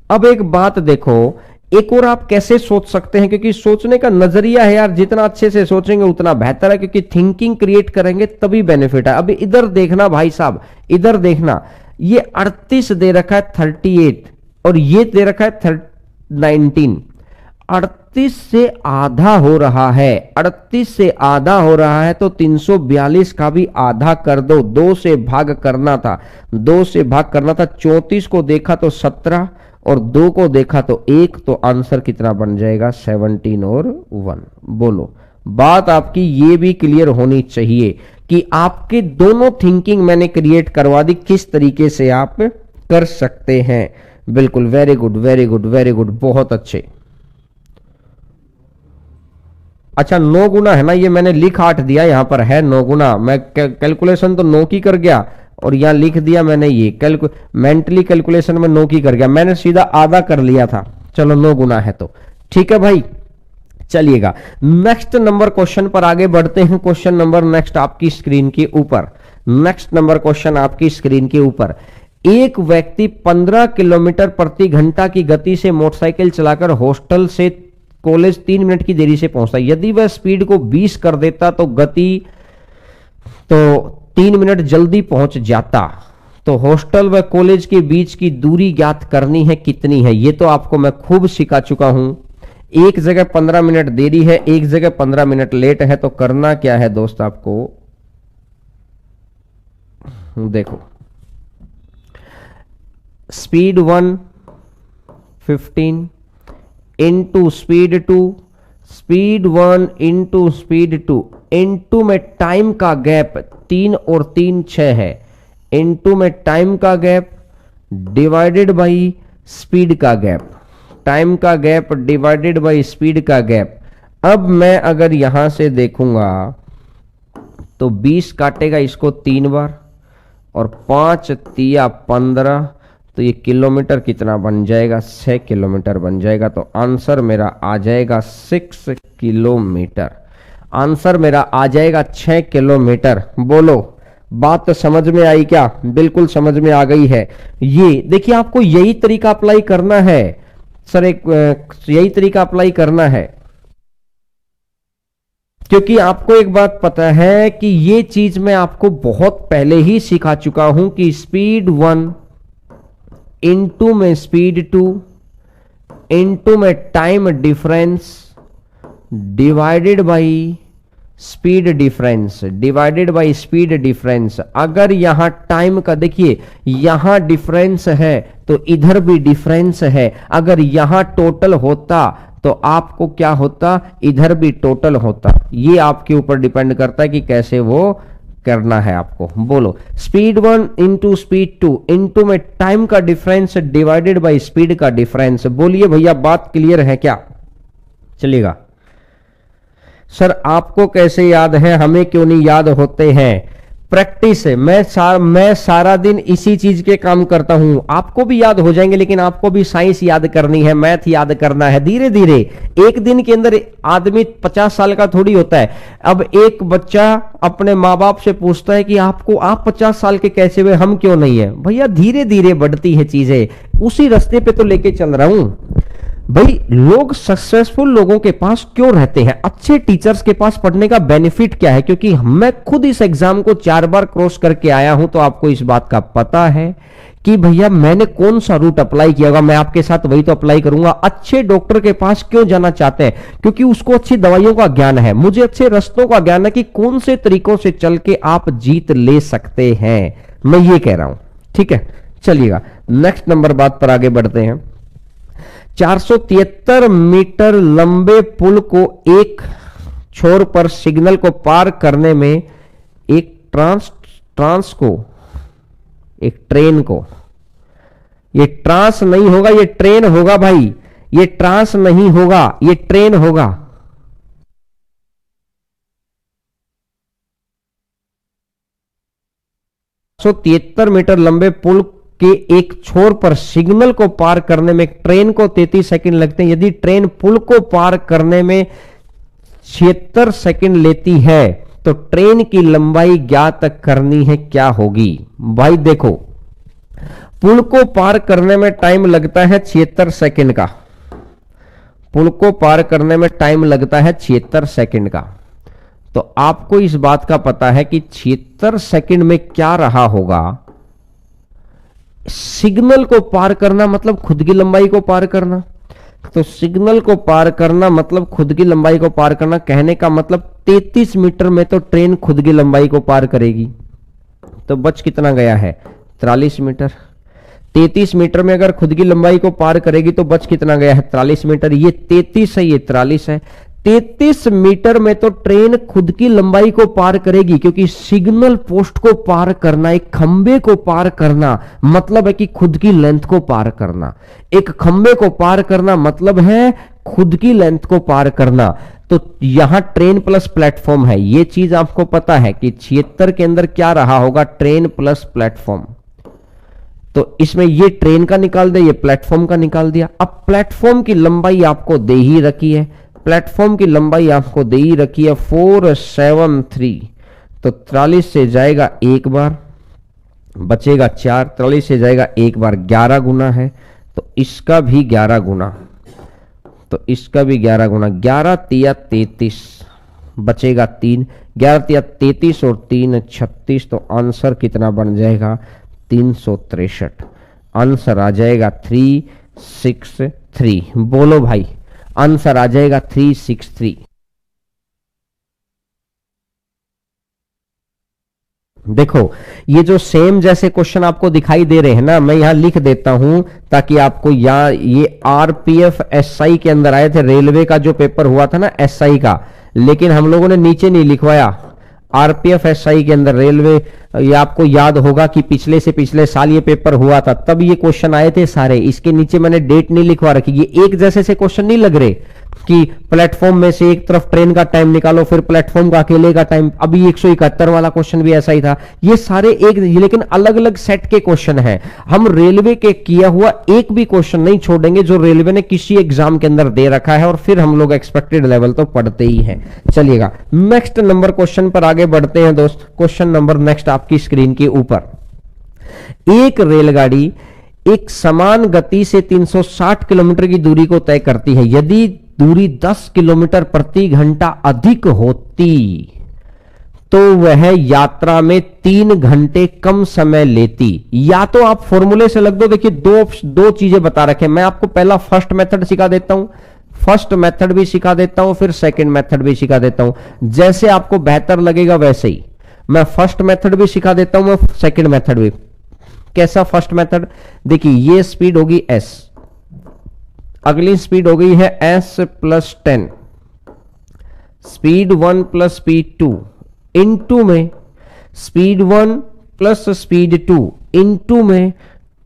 अब एक बात देखो, एक और आप कैसे सोच सकते हैं, क्योंकि सोचने का नजरिया है यार, जितना अच्छे से सोचेंगे उतना बेहतर है, क्योंकि थिंकिंग क्रिएट करेंगे तभी बेनिफिट है। अभी इधर देखना भाई साहब, इधर देखना, ये 38 दे रखा है 38 और ये दे रखा है 19। 38 से आधा हो रहा है, 38 से आधा हो रहा है, तो 342 का भी आधा कर दो। 2 से भाग करना था, 2 से भाग करना था। 34 को देखा तो 17 और 2 को देखा तो 1, तो आंसर कितना बन जाएगा, 17 और 1। बोलो बात आपकी ये भी क्लियर होनी चाहिए कि आपके दोनों थिंकिंग मैंने क्रिएट करवा दी, किस तरीके से आप कर सकते हैं। बिल्कुल, very good very good very good, बहुत अच्छे। अच्छा 9 गुना है ना, ये मैंने लिख 8 दिया, यहां पर है 9 गुना। मैं कैलकुलेशन तो 9 की कर गया और यहां लिख दिया मैंने ये मेंटली कैलकुलेशन में 9 की कर गया, मैंने सीधा आधा कर लिया था। चलो 9 गुना है तो ठीक है भाई। चलिएगा नेक्स्ट नंबर क्वेश्चन पर आगे बढ़ते हैं। क्वेश्चन नंबर नेक्स्ट आपकी स्क्रीन के ऊपर, नेक्स्ट नंबर क्वेश्चन आपकी स्क्रीन के ऊपर। एक व्यक्ति 15 किलोमीटर प्रति घंटा की गति से मोटरसाइकिल चलाकर हॉस्टल से कॉलेज 3 मिनट की देरी से पहुंचता। यदि वह स्पीड को 20 कर देता तो 3 मिनट जल्दी पहुंच जाता। तो हॉस्टल व कॉलेज के बीच की दूरी ज्ञात करनी है, कितनी है। ये तो आपको मैं खूब सिखा चुका हूं। एक जगह 15 मिनट देरी है, एक जगह 15 मिनट लेट है, तो करना क्या है दोस्त आपको, देखो speed 1 15 into speed 2, speed 1 into speed 2, into में टाइम का गैप 3 और 3 6 है, इंटू में टाइम का गैप डिवाइडेड बाई स्पीड का गैप, टाइम का गैप डिवाइडेड बाई स्पीड का गैप। अब मैं अगर यहां से देखूंगा तो 20 काटेगा इसको 3 बार और 5 तिया 15, तो ये किलोमीटर कितना बन जाएगा, 6 किलोमीटर बन जाएगा। तो आंसर मेरा आ जाएगा 6 किलोमीटर, आंसर मेरा आ जाएगा 6 किलोमीटर। बोलो बात तो समझ में आई क्या, बिल्कुल समझ में आ गई है। ये देखिए आपको यही तरीका अप्लाई करना है सर, यही तरीका अप्लाई करना है, क्योंकि आपको एक बात पता है कि ये चीज मैं आपको बहुत पहले ही सिखा चुका हूं कि स्पीड 1 इंटू में स्पीड 2 इंटू में time difference divided by speed difference, divided by speed difference. अगर यहां टाइम का देखिए, यहां डिफरेंस है तो इधर भी डिफरेंस है। अगर यहां टोटल होता तो आपको क्या होता, इधर भी टोटल होता। ये आपके ऊपर डिपेंड करता है कि कैसे वो करना है आपको। बोलो स्पीड 1 इंटू स्पीड 2 इंटू में टाइम का डिफरेंस डिवाइडेड बाई स्पीड का डिफरेंस। बोलिए भैया बात क्लियर है क्या, चलिएगा। सर आपको कैसे याद है, हमें क्यों नहीं याद होते हैं, प्रैक्टिस है। मैं सारा दिन इसी चीज के काम करता हूं, आपको भी याद हो जाएंगे, लेकिन आपको भी साइंस याद करनी है, मैथ याद करना है धीरे धीरे। एक दिन के अंदर आदमी 50 साल का थोड़ी होता है। अब एक बच्चा अपने माँ बाप से पूछता है कि आप 50 साल के कैसे हुए, हम क्यों नहीं है। भैया धीरे धीरे बढ़ती है चीजें, उसी रास्ते पे तो लेके चल रहा हूं। भाई लोग सक्सेसफुल लोगों के पास क्यों रहते हैं, अच्छे टीचर्स के पास पढ़ने का बेनिफिट क्या है? क्योंकि मैं खुद इस एग्जाम को 4 बार क्रॉस करके आया हूं, तो आपको इस बात का पता है कि भैया मैंने कौन सा रूट अप्लाई किया होगा, मैं आपके साथ वही तो अप्लाई करूंगा। अच्छे डॉक्टर के पास क्यों जाना चाहते हैं? क्योंकि उसको अच्छी दवाइयों का ज्ञान है, मुझे अच्छे रास्तों का ज्ञान है कि कौन से तरीकों से चल के आप जीत ले सकते हैं, मैं ये कह रहा हूं। ठीक है, चलिएगा नेक्स्ट नंबर बात पर आगे बढ़ते हैं। 473 मीटर लंबे पुल को एक छोर पर सिग्नल को पार करने में एक ट्रेन को, ये ट्रांस नहीं होगा, ये ट्रेन होगा भाई, ये ट्रांस नहीं होगा, ये ट्रेन होगा। 473 मीटर लंबे पुल के एक छोर पर सिग्नल को पार करने में ट्रेन को 33 सेकंड लगते हैं। यदि ट्रेन पुल को पार करने में 76 सेकंड लेती है तो ट्रेन की लंबाई ज्ञात करनी है, क्या होगी? भाई देखो, पुल को पार करने में टाइम लगता है 76 सेकंड का, पुल को पार करने में टाइम लगता है 76 सेकंड का। तो आपको इस बात का पता है कि 76 सेकंड में क्या रहा होगा? सिग्नल को पार करना मतलब खुद की लंबाई को पार करना, तो सिग्नल को पार करना मतलब खुद की लंबाई को पार करना, कहने का मतलब 33 मीटर में तो ट्रेन खुद की लंबाई को पार करेगी, तो बच कितना गया है? 43 मीटर। 33 मीटर में अगर खुद की लंबाई को पार करेगी तो बच कितना गया है? 43 मीटर। ये 33 है, ये 43 है। 33 मीटर में तो ट्रेन खुद की लंबाई को पार करेगी, क्योंकि सिग्नल पोस्ट को पार करना, एक खंबे को पार करना मतलब है कि खुद की लेंथ को पार करना। एक खंबे को पार करना मतलब है खुद की लेंथ को पार करना। तो यहां ट्रेन प्लस प्लेटफॉर्म है, ये चीज आपको पता है कि 76 के अंदर क्या रहा होगा? Train plus platform. तो इसमें ये ट्रेन का निकाल दिया, ये प्लेटफॉर्म का निकाल दिया। अब प्लेटफॉर्म की लंबाई आपको दे ही रखी है, प्लेटफॉर्म की लंबाई आपको दे ही रखी है 473, तो 43 से जाएगा एक बार, बचेगा 4, 43 से जाएगा एक बार, 11 गुना है, तो इसका भी 11 गुना, तो इसका भी 11 गुना, 11 तिया 33, बचेगा 3, 11 तिया 33 और 3 36, तो आंसर कितना बन जाएगा? 363। आंसर आ जाएगा 363। बोलो भाई, आंसर आ जाएगा 363। देखो, ये जो सेम जैसे क्वेश्चन आपको दिखाई दे रहे हैं ना, मैं यहां लिख देता हूं ताकि आपको ये आरपीएफ एसआई के अंदर आए थे, रेलवे का जो पेपर हुआ था ना एसआई का, लेकिन हम लोगों ने नीचे नहीं लिखवाया। आरपीएफ एसआई के अंदर रेलवे, ये आपको याद होगा कि पिछले से पिछले साल ये पेपर हुआ था, तब ये क्वेश्चन आए थे सारे। इसके नीचे मैंने डेट नहीं लिखवा रखी, ये एक जैसे से क्वेश्चन नहीं लग रहे कि प्लेटफॉर्म में से एक तरफ ट्रेन का टाइम निकालो फिर प्लेटफॉर्म का अकेले का टाइम। अभी 171 वाला क्वेश्चन भी ऐसा ही था। ये सारे एक, लेकिन अलग अलग सेट के क्वेश्चन हैं। हम रेलवे के किया हुआ एक भी क्वेश्चन नहीं छोड़ेंगे जो रेलवे ने किसी एग्जाम के अंदर दे रखा है, और फिर हम लोग एक्सपेक्टेड लेवल तो पढ़ते ही हैं। चलिएगा नेक्स्ट नंबर क्वेश्चन पर आगे बढ़ते हैं दोस्त। क्वेश्चन नंबर नेक्स्ट आपकी स्क्रीन के ऊपर, एक रेलगाड़ी एक समान गति से 360 किलोमीटर की दूरी को तय करती है। यदि दूरी 10 किलोमीटर प्रति घंटा अधिक होती तो वह यात्रा में 3 घंटे कम समय लेती। या तो आप फॉर्मूले से लग दो, देखिए दो चीजें बता रखे। मैं आपको पहला फर्स्ट मेथड सिखा देता हूं, फर्स्ट मेथड भी सिखा देता हूं, फिर सेकंड मेथड भी सिखा देता हूं, जैसे आपको बेहतर लगेगा वैसे ही। मैं फर्स्ट मेथड भी सिखा देता हूं, मैं सेकंड मेथड भी। कैसा फर्स्ट मेथड? देखिए, ये स्पीड होगी s, अगली स्पीड हो गई है s plus 10, speed 1 plus speed 2 into में स्पीड 1 प्लस स्पीड 2 इनटू में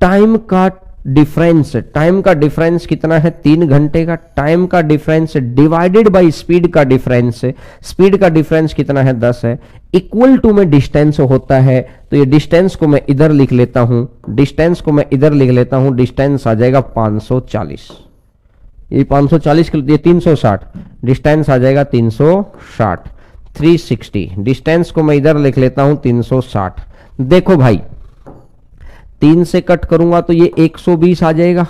टाइम का डिफरेंस। टाइम का डिफरेंस कितना है? 3 घंटे का। टाइम का डिफरेंस डिवाइडेड बाय स्पीड का डिफरेंस, स्पीड का डिफरेंस कितना है? 10 है। इक्वल टू में डिस्टेंस होता है, तो ये डिस्टेंस को मैं इधर लिख लेता हूं, डिस्टेंस को मैं इधर लिख लेता हूं, डिस्टेंस आ जाएगा 540। ये 540 ये 360, डिस्टेंस आ जाएगा 360। 360 डिस्टेंस को मैं इधर लिख लेता हूं 360। देखो भाई, 3 से कट करूंगा तो ये 120 आ जाएगा।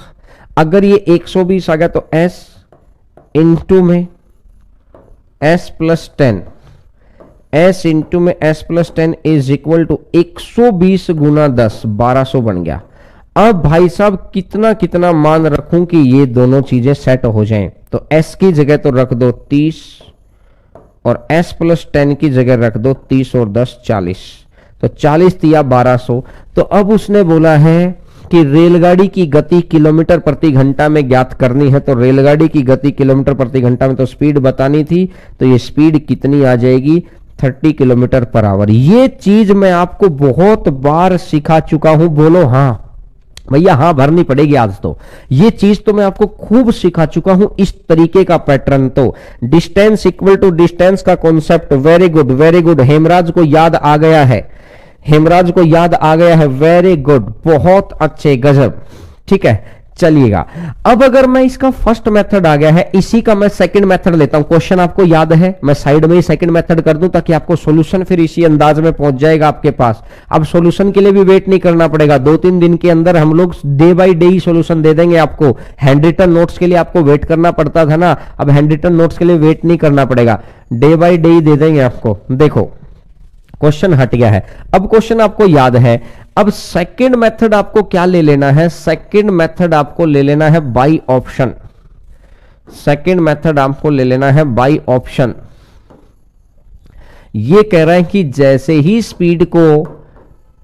अगर ये 120 आ गया तो s इंटू में s प्लस 10, s इंटू में s plus 10 is equal to 120 गुना 10, 1200 बन गया। अब भाई साहब कितना कितना मान रखूं कि ये दोनों चीजें सेट हो जाएं? तो s की जगह तो रख दो 30 और s प्लस 10 की जगह रख दो 30 और 10 40, तो 40 दिया 1200। तो अब उसने बोला है कि रेलगाड़ी की गति किलोमीटर प्रति घंटा में ज्ञात करनी है। तो रेलगाड़ी की गति किलोमीटर प्रति घंटा में तो स्पीड बतानी थी, तो ये स्पीड कितनी आ जाएगी 30 किलोमीटर पर आवर। ये चीज मैं आपको बहुत बार सिखा चुका हूं, बोलो हाँ भैया, हाँ भरनी पड़ेगी आज तो। ये चीज तो मैं आपको खूब सिखा चुका हूं, इस तरीके का पैटर्न। तो डिस्टेंस इक्वल टू डिस्टेंस का concept, very good very good, Hemraj को याद आ गया है, हेमराज को याद आ गया है, वेरी गुड, बहुत अच्छे, गजब। ठीक है, चलिएगा। अब अगर मैं इसका फर्स्ट मेथड आ गया है, इसी का मैं सेकंड मेथड लेता हूं। क्वेश्चन आपको याद है, मैं साइड में ही सेकंड मेथड कर दूं ताकि आपको सॉल्यूशन फिर इसी अंदाज में पहुंच जाएगा आपके पास। अब सॉल्यूशन के लिए भी वेट नहीं करना पड़ेगा, 2-3 दिन के अंदर हम लोग डे बाय डे ही सॉल्यूशन दे देंगे आपको। हैंड रिटन नोट्स के लिए आपको वेट करना पड़ता था ना, अब हैंड रिटन नोट्स के लिए वेट नहीं करना पड़ेगा, डे बाय डे ही दे देंगे आपको। देखो क्वेश्चन हट गया है, अब क्वेश्चन आपको याद है। अब सेकंड मेथड आपको क्या ले लेना है? सेकंड मेथड आपको ले लेना है बाय ऑप्शन। सेकंड मेथड आपको ले लेना है बाय ऑप्शन। ये कह रहा है कि जैसे ही स्पीड को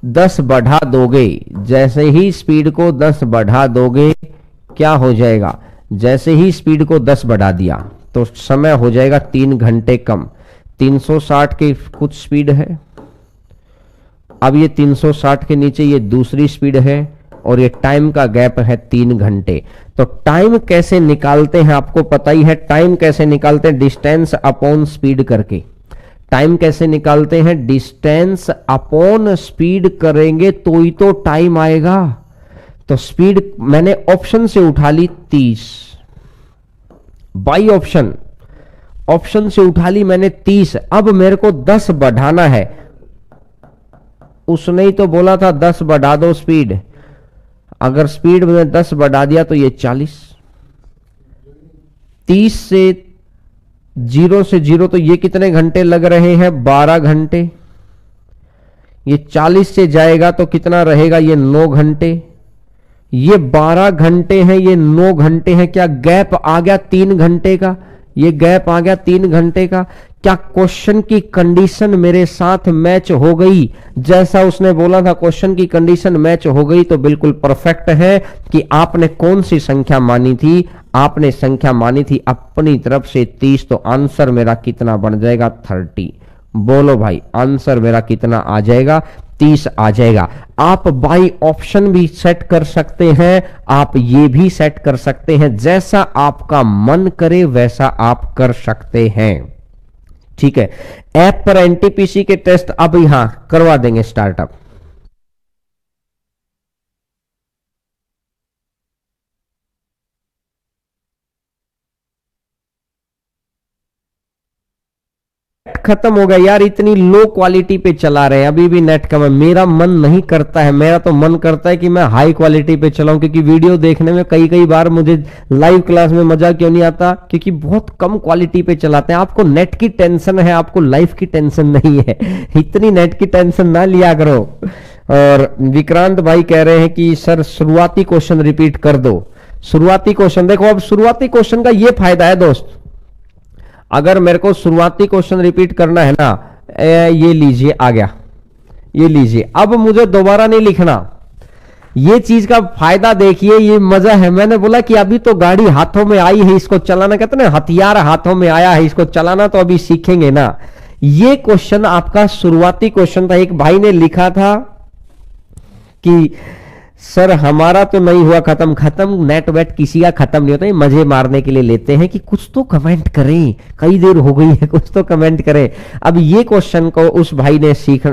10 बढ़ा दोगे, जैसे ही स्पीड को 10 बढ़ा दोगे क्या हो जाएगा? जैसे ही स्पीड को 10 बढ़ा दिया तो समय हो जाएगा 3 घंटे कम। 360 की कुछ स्पीड है, अब ये 360 के नीचे ये दूसरी स्पीड है और ये टाइम का गैप है 3 घंटे। तो टाइम कैसे निकालते हैं आपको पता ही है, टाइम कैसे निकालते हैं? डिस्टेंस अपॉन स्पीड करके। टाइम कैसे निकालते हैं? डिस्टेंस अपॉन स्पीड करेंगे तो ही तो टाइम आएगा। तो स्पीड मैंने ऑप्शन से उठा ली 30, बाई ऑप्शन, ऑप्शन से उठा ली मैंने 30। अब मेरे को 10 बढ़ाना है, उसने ही तो बोला था 10 बढ़ा दो स्पीड। अगर स्पीड में 10 बढ़ा दिया तो ये 40, 30 से 0 से 0 तो ये कितने घंटे लग रहे हैं? 12 घंटे। ये 40 से जाएगा तो कितना रहेगा? ये 9 घंटे। ये 12 घंटे हैं, ये 9 घंटे हैं। क्या गैप आ गया 3 घंटे का? ये गैप आ गया 3 घंटे का। क्या क्वेश्चन की कंडीशन मेरे साथ मैच हो गई? जैसा उसने बोला था क्वेश्चन की कंडीशन मैच हो गई तो बिल्कुल परफेक्ट है। कि आपने कौन सी संख्या मानी थी? आपने संख्या मानी थी अपनी तरफ से 30, तो आंसर मेरा कितना बन जाएगा? 30। बोलो भाई, आंसर मेरा कितना आ जाएगा? 30 आ जाएगा। आप बाई ऑप्शन भी सेट कर सकते हैं, आप ये भी सेट कर सकते हैं, जैसा आपका मन करे वैसा आप कर सकते हैं। ठीक है, ऐप पर एनटीपीसी के टेस्ट अब यहां करवा देंगे स्टार्टअप। खत्म हो गया यार, इतनी लो क्वालिटी पे चला रहे हैं, अभी भी नेट कम है। मेरा मन नहीं करता है, मेरा तो मन करता है कि मैं हाई क्वालिटी पे चलाऊं, क्योंकि वीडियो देखने में कई कई बार मुझे लाइव क्लास में मजा क्यों नहीं आता? क्योंकि बहुत कम क्वालिटी पे चलाते हैं। आपको नेट की टेंशन है, आपको लाइव की टेंशन नहीं है। इतनी नेट की टेंशन ना लिया करो। और विक्रांत भाई कह रहे हैं कि सर शुरुआती क्वेश्चन रिपीट कर दो। शुरुआती क्वेश्चन देखो, अब शुरुआती क्वेश्चन का ये फायदा है दोस्त, अगर मेरे को शुरुआती क्वेश्चन रिपीट करना है ना, ये लीजिए आ गया, ये लीजिए, अब मुझे दोबारा नहीं लिखना। ये चीज का फायदा देखिए, ये मजा है। मैंने बोला कि अभी तो गाड़ी हाथों में आई है, इसको चलाना, कहते ना हथियार हाथों में आया है, इसको चलाना तो अभी सीखेंगे ना। ये क्वेश्चन आपका शुरुआती क्वेश्चन था। एक भाई ने लिखा था कि सर हमारा तो नहीं हुआ खत्म। खत्म नेट वेट किसी का खत्म नहीं होता, ये मजे मारने के लिए लेते हैं कि कुछ तो कमेंट करें, कई देर हो गई है, कुछ तो कमेंट करें। अब ये क्वेश्चन को उस भाई ने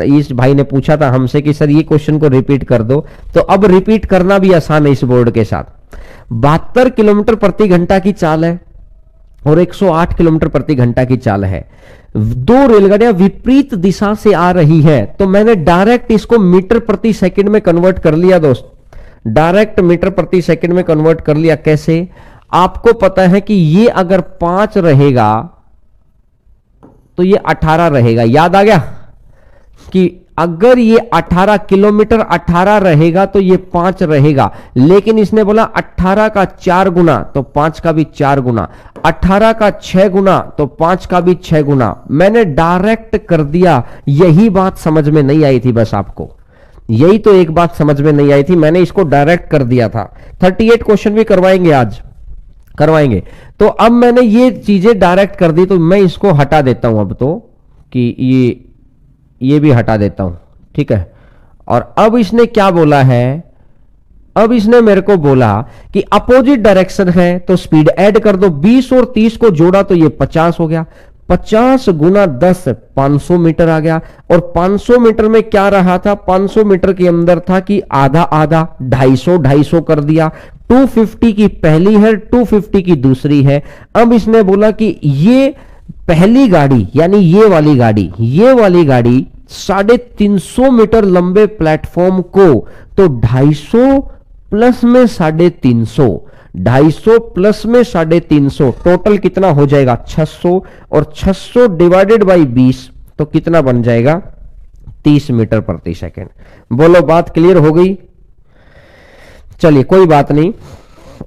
इस भाई ने पूछा था हमसे कि सर ये क्वेश्चन को रिपीट कर दो, तो अब रिपीट करना भी आसान है इस बोर्ड के साथ। 72 किलोमीटर प्रति घंटा की चाल है और 108 किलोमीटर प्रति घंटा की चाल है। 2 रेलगाड़ियां विपरीत दिशा से आ रही है, तो मैंने डायरेक्ट इसको मीटर प्रति सेकंड में कन्वर्ट कर लिया दोस्त। डायरेक्ट मीटर प्रति सेकंड में कन्वर्ट कर लिया। कैसे? आपको पता है कि ये अगर 5 रहेगा तो ये 18 रहेगा। याद आ गया कि अगर ये 18 किलोमीटर 18 रहेगा तो ये 5 रहेगा, लेकिन इसने बोला 18 का 4 गुना तो 5 का भी 4 गुना, 18 का 6 गुना तो 5 का भी 6 गुना। मैंने डायरेक्ट कर दिया। यही बात समझ में नहीं आई थी, बस आपको यही तो एक बात समझ में नहीं आई थी, मैंने इसको डायरेक्ट कर दिया था। 38 क्वेश्चन भी करवाएंगे आज, करवाएंगे। तो अब मैंने ये चीजें डायरेक्ट कर दी, तो मैं इसको हटा देता हूं अब तो, कि ये भी हटा देता हूं, ठीक है। और अब इसने क्या बोला है? अब इसने मेरे को बोला कि अपोजिट डायरेक्शन है तो स्पीड ऐड कर दो। 20 और 30 को जोड़ा तो ये 50 हो गया। 50 गुना 10 500 मीटर आ गया। और 500 मीटर में क्या रहा था? 500 मीटर के अंदर था कि आधा आधा 250 कर दिया। 250 की पहली है, 250 की दूसरी है। अब इसने बोला कि ये पहली गाड़ी यानी ये वाली गाड़ी 350 मीटर लंबे प्लेटफॉर्म को तो 250 प्लस में 350, 250 प्लस में 350, टोटल कितना हो जाएगा? 600। और 600 डिवाइडेड बाई 20 तो कितना बन जाएगा? 30 मीटर प्रति सेकंड। बोलो बात क्लियर हो गई? चलिए कोई बात नहीं,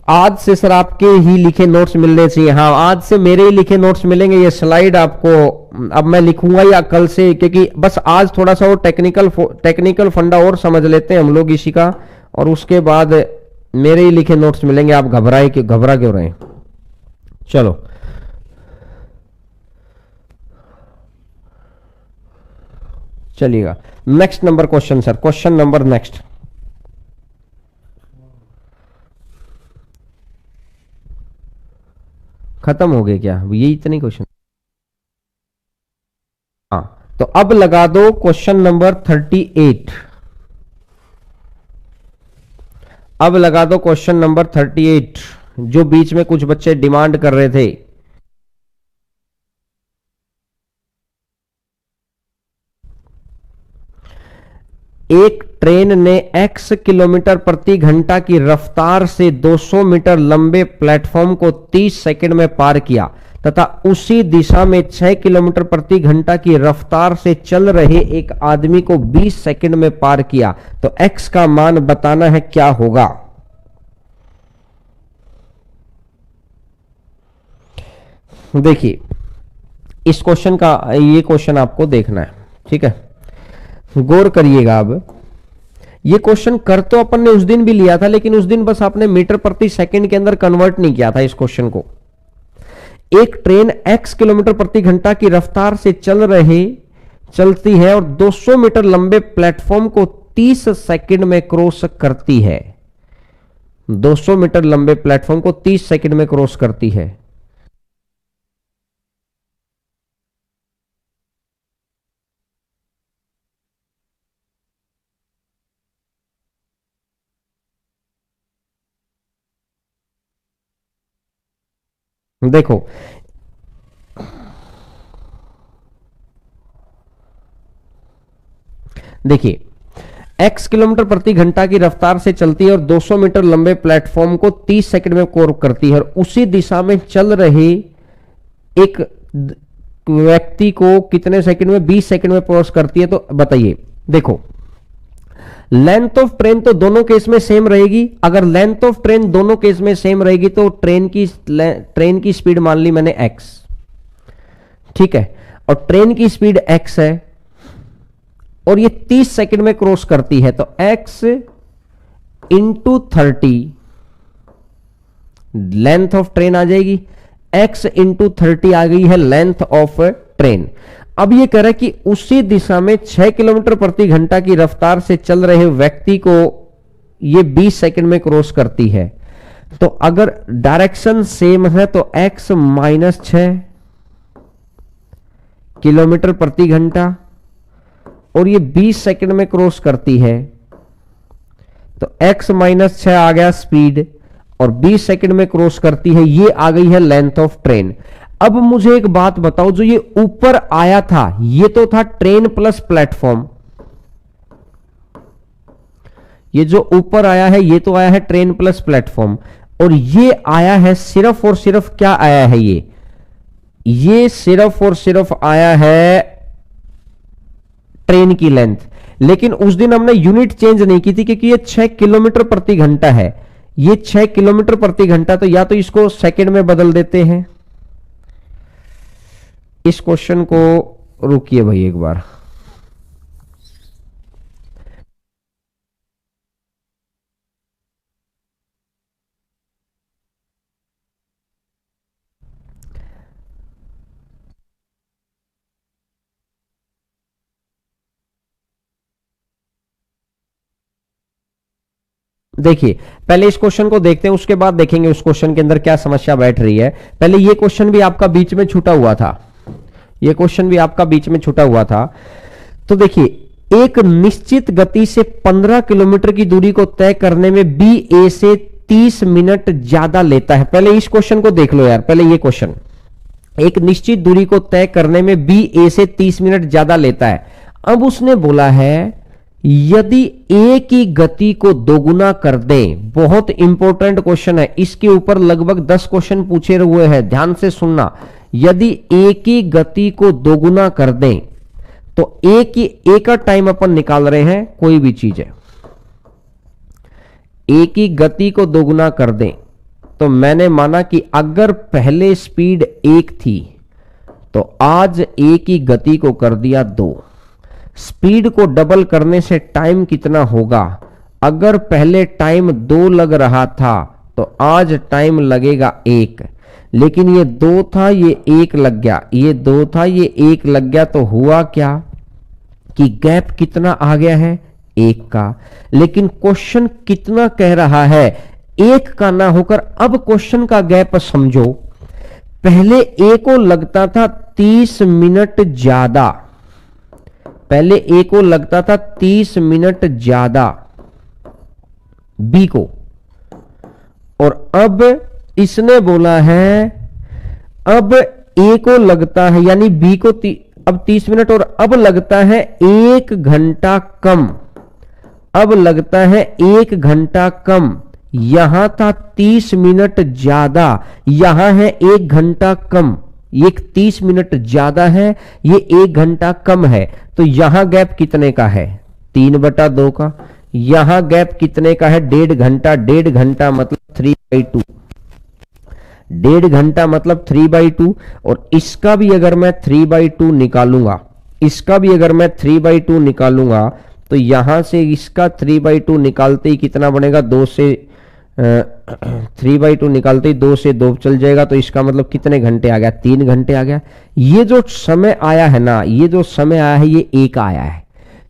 आज से सर आपके ही लिखे नोट्स मिलने चाहिए। हाँ, आज से मेरे ही लिखे नोट्स मिलेंगे। ये स्लाइड आपको अब मैं लिखूंगा या कल से, क्योंकि बस आज थोड़ा सा वो टेक्निकल फंडा और समझ लेते हैं हम लोग इसी का, और उसके बाद मेरे ही लिखे नोट्स मिलेंगे। आप घबरा क्यों रहे? चलो चलिएगा, next number question sir, question number next. खत्म हो गए क्या? ये इतने क्वेश्चन? हाँ, तो अब लगा दो क्वेश्चन नंबर 38। अब लगा दो क्वेश्चन नंबर 38, जो बीच में कुछ बच्चे डिमांड कर रहे थे। एक ट्रेन ने x किलोमीटर प्रति घंटा की रफ्तार से 200 मीटर लंबे प्लेटफॉर्म को 30 सेकंड में पार किया तथा उसी दिशा में 6 किलोमीटर प्रति घंटा की रफ्तार से चल रहे एक आदमी को 20 सेकंड में पार किया, तो x का मान बताना है, क्या होगा? देखिए इस क्वेश्चन का, ये क्वेश्चन आपको देखना है, ठीक है, गौर करिएगा। अब ये क्वेश्चन कर तो अपन ने उस दिन भी लिया था, लेकिन उस दिन बस आपने मीटर प्रति सेकंड के अंदर कन्वर्ट नहीं किया था इस क्वेश्चन को। एक ट्रेन x किलोमीटर प्रति घंटा की रफ्तार से चलती है और 200 मीटर लंबे प्लेटफॉर्म को 30 सेकंड में क्रॉस करती है। 200 मीटर लंबे प्लेटफॉर्म को 30 सेकंड में क्रॉस करती है। देखो देखिए, x किलोमीटर प्रति घंटा की रफ्तार से चलती है और 200 मीटर लंबे प्लेटफॉर्म को 30 सेकंड में कवर करती है, और उसी दिशा में चल रहे एक व्यक्ति को कितने सेकंड में? 20 सेकंड में क्रॉस करती है। तो बताइए, देखो लेंथ ऑफ ट्रेन तो दोनों केस में सेम रहेगी। अगर लेंथ ऑफ ट्रेन दोनों केस में सेम रहेगी तो ट्रेन की स्पीड मान ली मैंने x, ठीक है, और ट्रेन की स्पीड x है और ये 30 सेकंड में क्रॉस करती है, तो x into 30 length of train आ जाएगी। x इंटू 30 आ गई है लेंथ ऑफ ट्रेन। अब ये कह रहा है कि उसी दिशा में 6 किलोमीटर प्रति घंटा की रफ्तार से चल रहे व्यक्ति को ये 20 सेकंड में क्रॉस करती है। तो अगर डायरेक्शन सेम है तो x माइनस 6 किलोमीटर प्रति घंटा और ये 20 सेकंड में क्रॉस करती है, तो x माइनस 6 आ गया स्पीड और 20 सेकंड में क्रॉस करती है, ये आ गई है लेंथ ऑफ ट्रेन। अब मुझे एक बात बताओ, जो ये ऊपर आया था ये तो था ट्रेन प्लस प्लेटफॉर्म, ये जो ऊपर आया है ये तो आया है ट्रेन प्लस प्लेटफॉर्म, और ये आया है सिर्फ और सिर्फ क्या आया है, ये सिर्फ और सिर्फ आया है ट्रेन की लेंथ। लेकिन उस दिन हमने यूनिट चेंज नहीं की थी क्योंकि ये 6 किलोमीटर प्रति घंटा है, ये 6 किलोमीटर प्रति घंटा, तो या तो इसको सेकंड में बदल देते हैं। इस क्वेश्चन को रुकिए भाई एक बार, देखिए पहले इस क्वेश्चन को देखते हैं, उसके बाद देखेंगे उस क्वेश्चन के अंदर क्या समस्या बैठ रही है। पहले ये क्वेश्चन भी आपका बीच में छूटा हुआ था, ये क्वेश्चन भी आपका बीच में छूटा हुआ था। तो देखिए, एक निश्चित गति से 15 किलोमीटर की दूरी को तय करने में बी ए से 30 मिनट ज्यादा लेता है। पहले इस क्वेश्चन को देख लो यार, पहले ये क्वेश्चन, एक निश्चित दूरी को तय करने में बी ए से 30 मिनट ज्यादा लेता है। अब उसने बोला है यदि ए की गति को दोगुना कर दें, बहुत इंपॉर्टेंट क्वेश्चन है, इसके ऊपर लगभग 10 क्वेश्चन पूछे हुए हैं, ध्यान से सुनना। यदि ए की गति को दोगुना कर दें, तो ए का टाइम अपन निकाल रहे हैं, कोई भी चीज है, ए की गति को दोगुना कर दें, तो मैंने माना कि अगर पहले स्पीड 1 थी तो आज ए की गति को कर दिया 2। स्पीड को डबल करने से टाइम कितना होगा? अगर पहले टाइम 2 लग रहा था तो आज टाइम लगेगा 1, लेकिन ये 2 था ये 1 लग गया, ये 2 था ये 1 लग गया, तो हुआ क्या कि गैप कितना आ गया है? 1 का। लेकिन क्वेश्चन कितना कह रहा है? 1 का ना होकर, अब क्वेश्चन का गैप समझो, पहले ए को लगता था 30 मिनट ज्यादा, पहले ए को लगता था 30 मिनट ज्यादा बी को, और अब इसने बोला है अब ए को लगता है, यानी बी को अब 30 मिनट, और अब लगता है 1 घंटा कम, अब लगता है 1 घंटा कम। यहां था 30 मिनट ज्यादा, यहां है 1 घंटा कम, ये 30 मिनट ज्यादा है, ये 1 घंटा कम है, तो यहां गैप कितने का है? 3/2 का। यहां गैप कितने का है? 1.5 घंटा। 1.5 घंटा मतलब 3/2, 1.5 घंटा मतलब 3/2। और इसका भी अगर मैं 3/2 निकालूंगा, इसका भी अगर मैं 3/2 निकालूंगा, तो यहां से इसका 3/2 निकालते ही कितना बनेगा? 2 से 3/2 निकालते ही 2 से 2 चल जाएगा, तो इसका मतलब कितने घंटे आ गया? 3 घंटे आ गया। ये जो समय आया है ना, ये जो समय आया है, ये ए का आया है,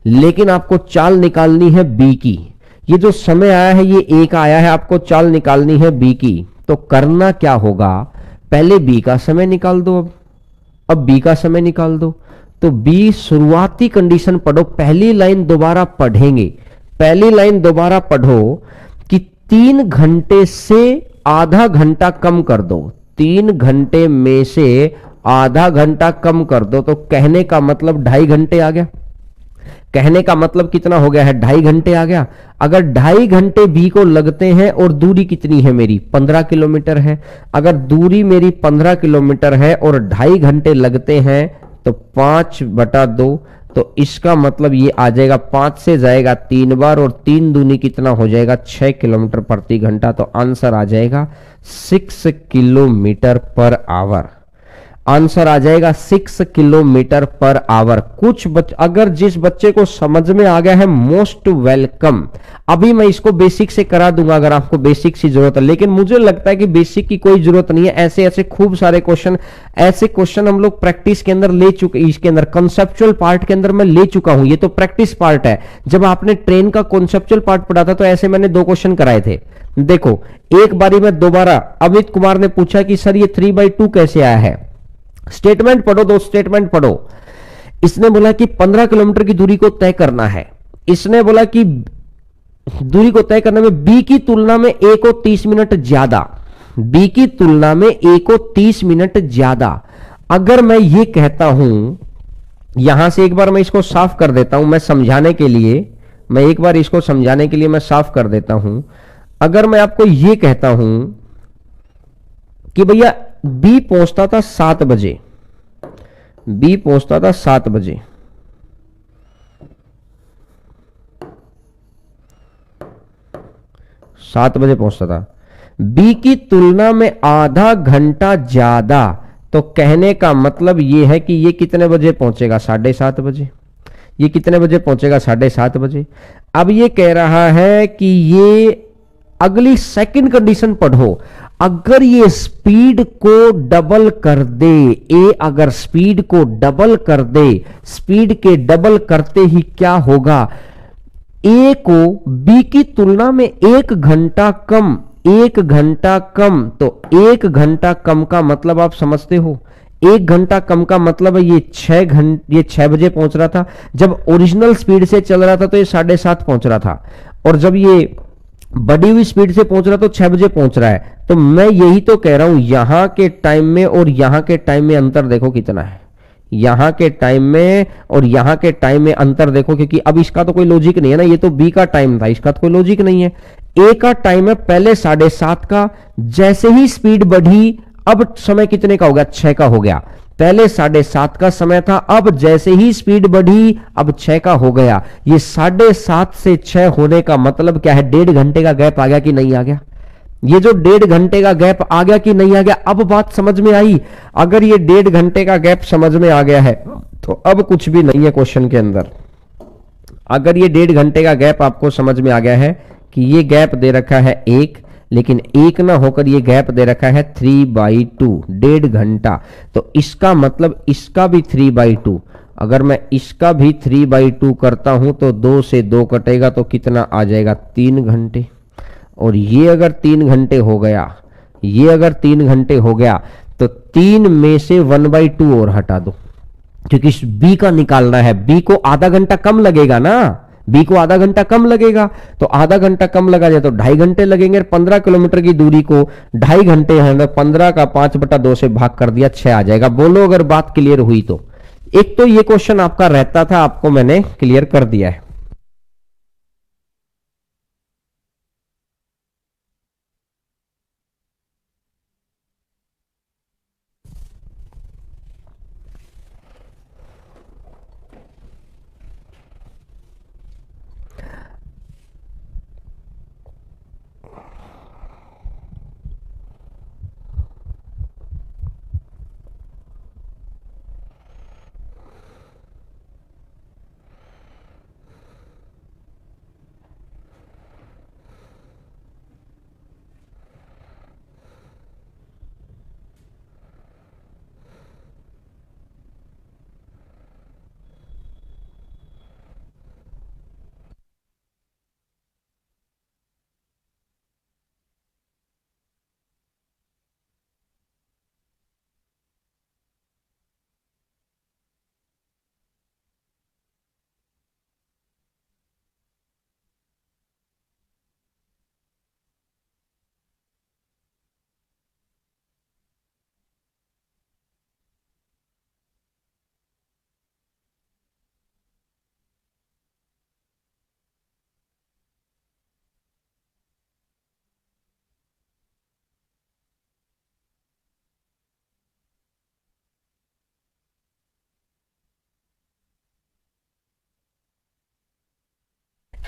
लेकिन आपको चाल निकालनी है बी की। ये जो समय आया है ये ए का आया है, आपको चाल निकालनी है बी की। तो करना क्या होगा? पहले बी का समय निकाल दो, अब बी का समय निकाल दो। तो बी शुरुआती कंडीशन पढ़ो, पहली लाइन दोबारा पढ़ेंगे, पहली लाइन दोबारा पढ़ो कि 3 घंटे से आधा घंटा कम कर दो, 3 घंटे में से आधा घंटा कम कर दो, तो कहने का मतलब 2.5 घंटे आ गया। कहने का मतलब कितना हो गया है? 2.5 घंटे आ गया। अगर 2.5 घंटे बी को लगते हैं, और दूरी कितनी है मेरी? 15 किलोमीटर है। अगर दूरी मेरी 15 किलोमीटर है और 2.5 घंटे लगते हैं, तो 5/2, तो इसका मतलब ये आ जाएगा 5 से जाएगा 3 बार, और 3 दूनी कितना हो जाएगा? 6 किलोमीटर प्रति घंटा। तो आंसर आ जाएगा 6 किलोमीटर पर आवर। आंसर आ जाएगा 6 किलोमीटर पर आवर। अगर जिस बच्चे को समझ में आ गया है, मोस्ट वेलकम। अभी मैं इसको बेसिक से करा दूंगा अगर आपको बेसिक की जरूरत है, लेकिन मुझे लगता है कि बेसिक की कोई जरूरत नहीं है। ऐसे ऐसे खूब सारे क्वेश्चन, ऐसे क्वेश्चन हम लोग प्रैक्टिस के अंदर ले चुके, इसके अंदर कंसेप्चुअल पार्ट के अंदर मैं ले चुका हूं। ये तो प्रैक्टिस पार्ट है। जब आपने ट्रेन का कंसेप्चुअल पार्ट पढ़ा था, तो ऐसे मैंने 2 क्वेश्चन कराए थे। देखो, एक बारी में दोबारा अमित कुमार ने पूछा कि सर ये 3/2 कैसे आया है? स्टेटमेंट पढ़ो, 2 स्टेटमेंट पढ़ो। इसने बोला कि 15 किलोमीटर की दूरी को तय करना है। इसने बोला कि दूरी को तय करने में बी की तुलना में ए को 30 मिनट ज्यादा, बी की तुलना में ए को 30 मिनट ज्यादा। अगर मैं ये कहता हूं, यहां से एक बार मैं इसको साफ कर देता हूं मैं समझाने के लिए, मैं एक बार इसको समझाने के लिए मैं साफ कर देता हूं। अगर मैं आपको ये कहता हूं कि भैया बी पहुंचता था 7 बजे, बी पहुंचता था 7 बजे, पहुंचता था, बी की तुलना में आधा घंटा ज्यादा, तो कहने का मतलब यह है कि ये कितने बजे पहुंचेगा? 7:30 बजे। ये कितने बजे पहुंचेगा? 7:30 बजे। अब ये कह रहा है कि ये अगली सेकंड कंडीशन पढ़ो, अगर ये स्पीड को डबल कर दे, ए अगर स्पीड को डबल कर दे, स्पीड के डबल करते ही क्या होगा? ए को बी की तुलना में 1 घंटा कम, 1 घंटा कम, तो 1 घंटा कम का मतलब आप समझते हो? 1 घंटा कम का मतलब है ये 6 बजे पहुंच रहा था। जब ओरिजिनल स्पीड से चल रहा था तो ये 7:30 पहुंच रहा था, और जब ये बढ़ी हुई स्पीड से पहुंच रहा तो 6 बजे पहुंच रहा है। तो मैं यही तो कह रहा हूं, यहां के टाइम में और यहां के टाइम में अंतर देखो कितना है, यहां के टाइम में और यहां के टाइम में अंतर देखो, क्योंकि अब इसका तो कोई लॉजिक नहीं है ना, ये तो बी का टाइम था, इसका तो कोई लॉजिक नहीं है। ए का टाइम है पहले 7:30 का, जैसे ही स्पीड बढ़ी अब समय कितने का हो गया? 6 का हो गया। पहले 7:30 का समय था, अब जैसे ही स्पीड बढ़ी अब 6 का हो गया। ये 7:30 से 6 होने का मतलब क्या है? 1.5 घंटे का गैप आ गया कि नहीं आ गया? ये जो 1.5 घंटे का गैप आ गया कि नहीं आ गया? अब बात समझ में आई। अगर ये 1.5 घंटे का गैप समझ में आ गया है तो अब कुछ भी नहीं है क्वेश्चन के अंदर। अगर ये 1.5 घंटे का गैप आपको समझ में आ गया है कि ये गैप दे रखा है 1, लेकिन 1 ना होकर ये गैप दे रखा है 3/2, 1.5 घंटा, तो इसका मतलब इसका भी 3/2। अगर मैं इसका भी 3/2 करता हूं तो 2 से 2 कटेगा तो कितना आ जाएगा? 3 घंटे। और ये अगर 3 घंटे हो गया, ये अगर 3 घंटे हो गया तो 3 में से 1/2 और हटा दो, क्योंकि बी का निकालना है। बी को आधा घंटा कम लगेगा ना, बी को आधा घंटा कम लगेगा, तो आधा घंटा कम लगा जाए तो 2.5 घंटे लगेंगे। 15 किलोमीटर की दूरी को 2.5 घंटे है, तो 15 का 5/2 से भाग कर दिया, 6 आ जाएगा। बोलो अगर बात क्लियर हुई तो। एक तो ये क्वेश्चन आपका रहता था, आपको मैंने क्लियर कर दिया है।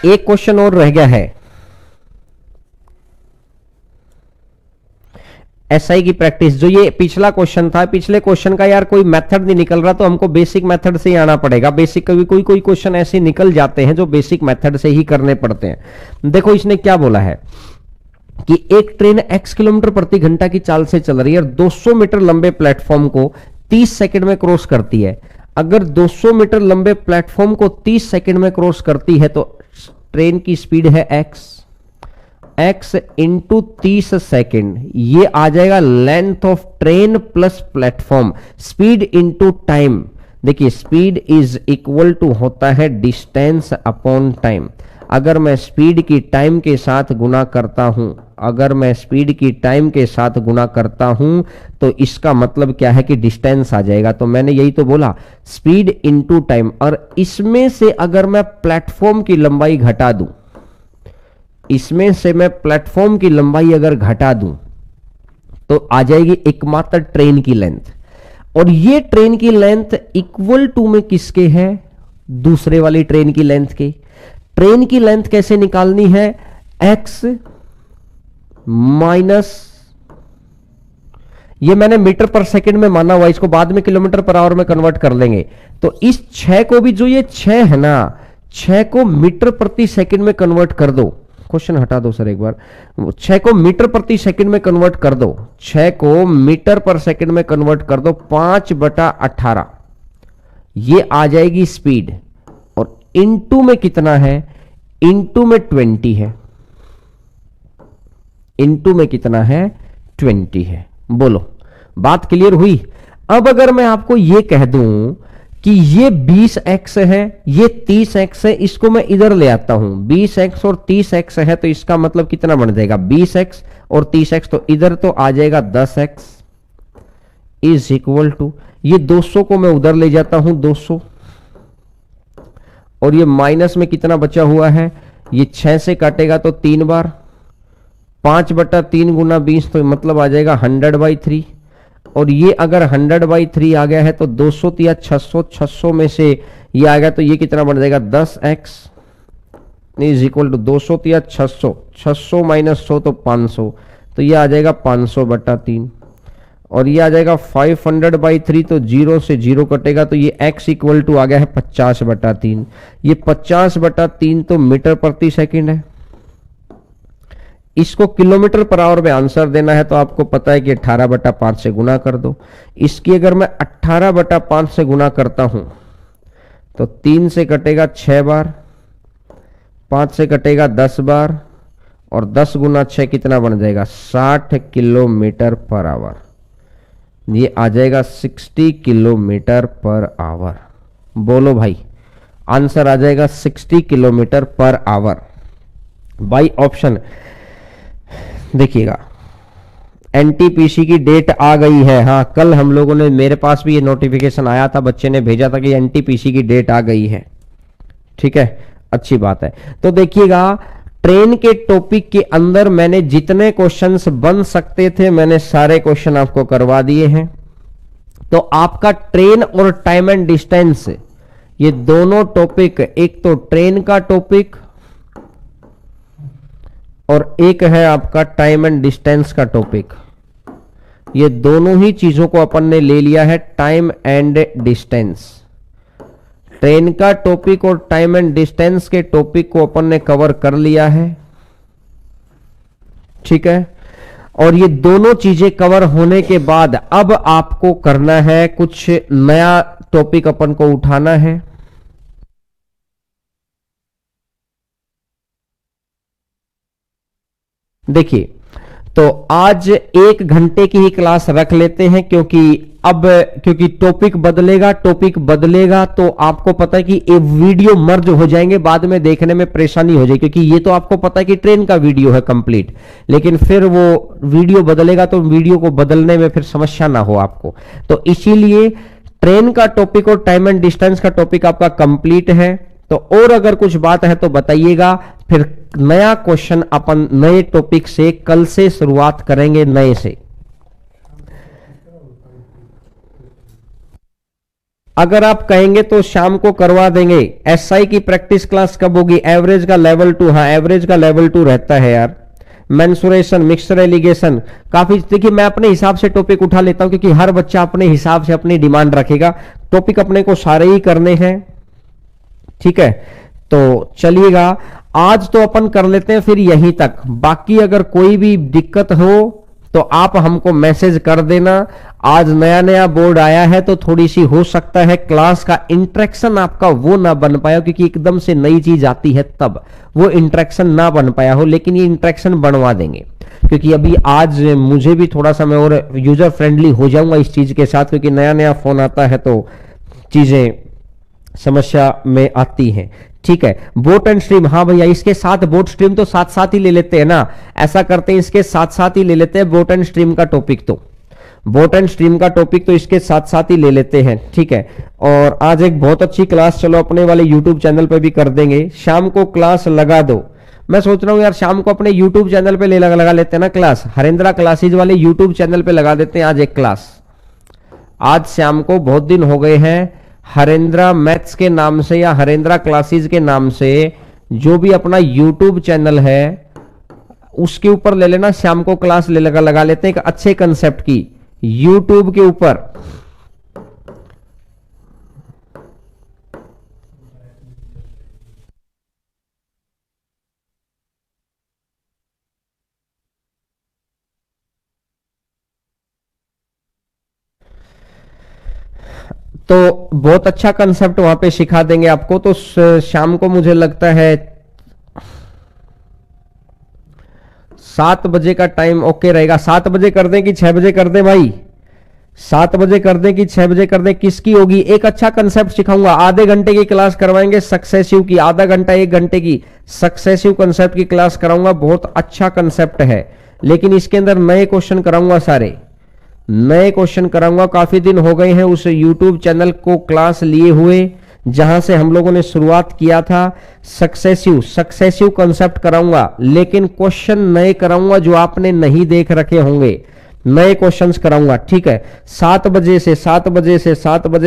एक क्वेश्चन और रह गया है, एसआई की प्रैक्टिस। जो ये पिछला क्वेश्चन था, पिछले क्वेश्चन का यार कोई मेथड नहीं निकल रहा, तो हमको बेसिक मेथड से ही आना पड़ेगा। बेसिक कभी कोई कोई क्वेश्चन ऐसे निकल जाते हैं जो बेसिक मेथड से ही करने पड़ते हैं। देखो इसने क्या बोला है कि एक ट्रेन x किलोमीटर प्रति घंटा की चाल से चल रही है और 200 मीटर लंबे प्लेटफॉर्म को 30 सेकंड में क्रॉस करती है। अगर 200 मीटर लंबे प्लेटफॉर्म को 30 सेकंड में क्रॉस करती है तो ट्रेन की स्पीड है x इंटू 30 सेकेंड, ये आ जाएगा length of train plus platform, speed into time. देखिए स्पीड इज इक्वल टू होता है डिस्टेंस अपॉन टाइम। अगर मैं स्पीड की टाइम के साथ गुना करता हूं, अगर मैं स्पीड की टाइम के साथ गुना करता हूं तो इसका मतलब क्या है कि डिस्टेंस आ जाएगा। तो मैंने यही तो बोला, स्पीड इनटू टाइम। और इसमें से अगर मैं प्लेटफॉर्म की लंबाई घटा दूं, इसमें से मैं प्लेटफॉर्म की लंबाई अगर घटा दूं तो आ जाएगी एकमात्र ट्रेन की लेंथ। और ये ट्रेन की लेंथ इक्वल टू में किसके है? दूसरे वाली ट्रेन की लेंथ के। ट्रेन की लेंथ कैसे निकालनी है? x माइनस, ये मैंने मीटर पर सेकंड में माना हुआ, इसको बाद में किलोमीटर पर आवर में कन्वर्ट कर लेंगे। तो इस 6 को भी, जो ये 6 है ना, 6 को मीटर प्रति सेकंड में कन्वर्ट कर दो। क्वेश्चन हटा दो सर एक बार, 6 को मीटर प्रति सेकंड में कन्वर्ट कर दो, 6 को मीटर पर सेकंड में कन्वर्ट कर दो, 5/18 ये आ जाएगी स्पीड। और इनटू में कितना है? इनटू में 20 है। इनटू में कितना है? 20 है। बोलो, बात क्लियर हुई? अब अगर मैं आपको ये कह दूं कि ये 20x है, ये 30x है, इसको मैं इधर ले आता हूं, 20x और 30x है, तो इसका मतलब कितना बन जाएगा? 20x और 30x, तो इधर तो आ जाएगा 10x इज इक्वल टू, ये 200 को मैं उधर ले जाता हूं 200, और ये माइनस में कितना बचा हुआ है? ये 6 से काटेगा तो 3 बार, 5/3 गुना 20, तो मतलब आ जाएगा 100/3। और ये अगर 100/3 आ गया है तो 200 या 600, 600 में से ये आ गया तो ये कितना बन जाएगा? 10x इज इक्वल टू 200 या 600, 600 माइनस 100 तो 500, तो ये आ जाएगा 500/3। और ये आ जाएगा 500/3, तो 0 से 0 कटेगा तो ये x इक्वल टू आ गया है 50/3। ये 50/3 तो मीटर प्रति सेकंड है। इसको किलोमीटर पर आवर में आंसर देना है तो आपको पता है कि 18/5 से गुना कर दो। इसकी अगर मैं 18/5 से गुना करता हूं तो 3 से कटेगा 6 बार, 5 से कटेगा 10 बार, और 10 गुना 6 कितना बन जाएगा? 60 किलोमीटर पर आवर। ये आ जाएगा 60 किलोमीटर पर आवर। बोलो भाई, आंसर आ जाएगा 60 kilometre per hour by option. देखिएगा, एनटीपीसी की डेट आ गई है। हाँ, कल हम लोगों ने, मेरे पास भी ये नोटिफिकेशन आया था, बच्चे ने भेजा था कि एनटीपीसी की डेट आ गई है। ठीक है, अच्छी बात है। तो देखिएगा, ट्रेन के टॉपिक के अंदर मैंने जितने क्वेश्चंस बन सकते थे मैंने सारे क्वेश्चन आपको करवा दिए हैं। तो आपका ट्रेन और टाइम एंड डिस्टेंस, ये दोनों टॉपिक, एक तो ट्रेन का टॉपिक और एक है आपका टाइम एंड डिस्टेंस का टॉपिक, ये दोनों ही चीजों को अपन ने ले लिया है। टाइम एंड डिस्टेंस, ट्रेन का टॉपिक और टाइम एंड डिस्टेंस के टॉपिक को अपन ने कवर कर लिया है। ठीक है, और ये दोनों चीजें कवर होने के बाद अब आपको करना है कुछ नया टॉपिक अपन को उठाना है। देखिए, तो आज 1 घंटे की ही क्लास रख लेते हैं, क्योंकि टॉपिक बदलेगा तो आपको पता है कि ये वीडियो मर्ज हो जाएंगे, बाद में देखने में परेशानी हो जाएगी। क्योंकि ये तो आपको पता है कि ट्रेन का वीडियो है कंप्लीट, लेकिन फिर वो वीडियो बदलेगा तो वीडियो को बदलने में फिर समस्या ना हो आपको। तो इसीलिए ट्रेन का टॉपिक और टाइम एंड डिस्टेंस का टॉपिक आपका कंप्लीट है। तो और अगर कुछ बात है तो बताइएगा, फिर नया क्वेश्चन अपन नए टॉपिक से कल से शुरुआत करेंगे, नए से। अगर आप कहेंगे तो शाम को करवा देंगे। एसआई की प्रैक्टिस क्लास कब होगी? एवरेज का लेवल 2, हाँ एवरेज का लेवल 2 रहता है यार। मेंसुरेशन, मिक्सचर एलिगेशन, काफी, देखिए मैं अपने हिसाब से टॉपिक उठा लेता हूं, क्योंकि हर बच्चा अपने हिसाब से अपनी डिमांड रखेगा। टॉपिक अपने को सारे ही करने हैं। ठीक है, तो चलिएगा, आज तो अपन कर लेते हैं फिर यहीं तक। बाकी अगर कोई भी दिक्कत हो तो आप हमको मैसेज कर देना। आज नया नया बोर्ड आया है तो थोड़ी सी हो सकता है क्लास का इंटरेक्शन आपका वो ना बन पाया, क्योंकि एकदम से नई चीज आती है तब वो इंटरेक्शन ना बन पाया हो, लेकिन ये इंटरेक्शन बनवा देंगे। क्योंकि अभी आज मुझे भी थोड़ा सा मैं और यूजर फ्रेंडली हो जाऊंगा इस चीज के साथ, क्योंकि नया नया फोन आता है तो चीजें समस्या में आती हैं। ठीक है, बोट एंड स्ट्रीम, हाँ भैया इसके साथ बोट स्ट्रीम तो साथ साथ ही ले लेते हैं ना, ऐसा करते हैं इसके साथ साथ ही ले लेते हैं बोट एंड स्ट्रीम का टॉपिक, तो बोट एंड स्ट्रीम का टॉपिक तो इसके साथ साथ ही ले लेते हैं, ठीक है। और आज एक बहुत अच्छी क्लास चलो अपने वाले यूट्यूब चैनल पे भी कर देंगे, शाम को क्लास लगा दो। मैं सोच रहा हूँ यार शाम को अपने यूट्यूब चैनल पे लगा लेते हैं ना क्लास, हरेंद्रा क्लासेज वाले यूट्यूब चैनल पे लगा देते हैं आज एक क्लास। आज शाम को, बहुत दिन हो गए हैं, हरेंद्रा मैथ्स के नाम से या हरेंद्रा क्लासेज के नाम से जो भी अपना यूट्यूब चैनल है उसके ऊपर ले लेना, शाम को क्लास लगा लेते हैं एक अच्छे कंसेप्ट की यूट्यूब के ऊपर। तो बहुत अच्छा कंसेप्ट वहां पे सिखा देंगे आपको। तो शाम को मुझे लगता है 7 बजे का टाइम ओके रहेगा। 7 बजे कर दें कि 6 बजे कर दें भाई? 7 बजे कर दें कि 6 बजे कर दें? किसकी होगी? एक अच्छा कंसेप्ट सिखाऊंगा, आधे घंटे की क्लास करवाएंगे सक्सेसिव की, आधा घंटा 1 घंटे की सक्सेसिव कंसेप्ट की क्लास कराऊंगा। बहुत अच्छा कंसेप्ट है, लेकिन इसके अंदर नए क्वेश्चन कराऊंगा, सारे नए क्वेश्चन कराऊंगा। काफी दिन हो गए हैं उस यूट्यूब चैनल को क्लास लिए हुए जहां से हम लोगों ने शुरुआत किया था। सक्सेसिव कंसेप्ट कराऊंगा, लेकिन क्वेश्चन नए कराऊंगा जो आपने नहीं देख रखे होंगे, नए क्वेश्चंस कराऊंगा, ठीक है। 7 बजे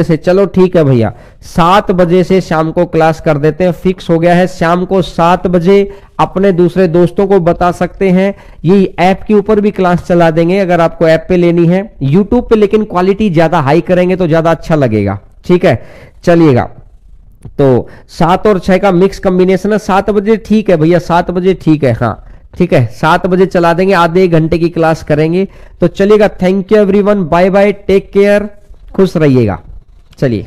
से चलो ठीक है भैया, 7 बजे से शाम को क्लास कर देते हैं, फिक्स हो गया है। शाम को 7 बजे अपने दूसरे दोस्तों को बता सकते हैं, ये ऐप के ऊपर भी क्लास चला देंगे अगर आपको ऐप पे लेनी है, यूट्यूब पे लेकिन क्वालिटी ज्यादा हाई करेंगे तो ज्यादा अच्छा लगेगा, ठीक है। चलिएगा, तो 7 और 6 का मिक्स कॉम्बिनेशन है। 7 बजे ठीक है भैया, 7 बजे ठीक है, हाँ ठीक है, 7 बजे चला देंगे, आधे घंटे की क्लास करेंगे तो चलिएगा। Thank you everyone, bye bye, take care, खुश रहिएगा। चलिए।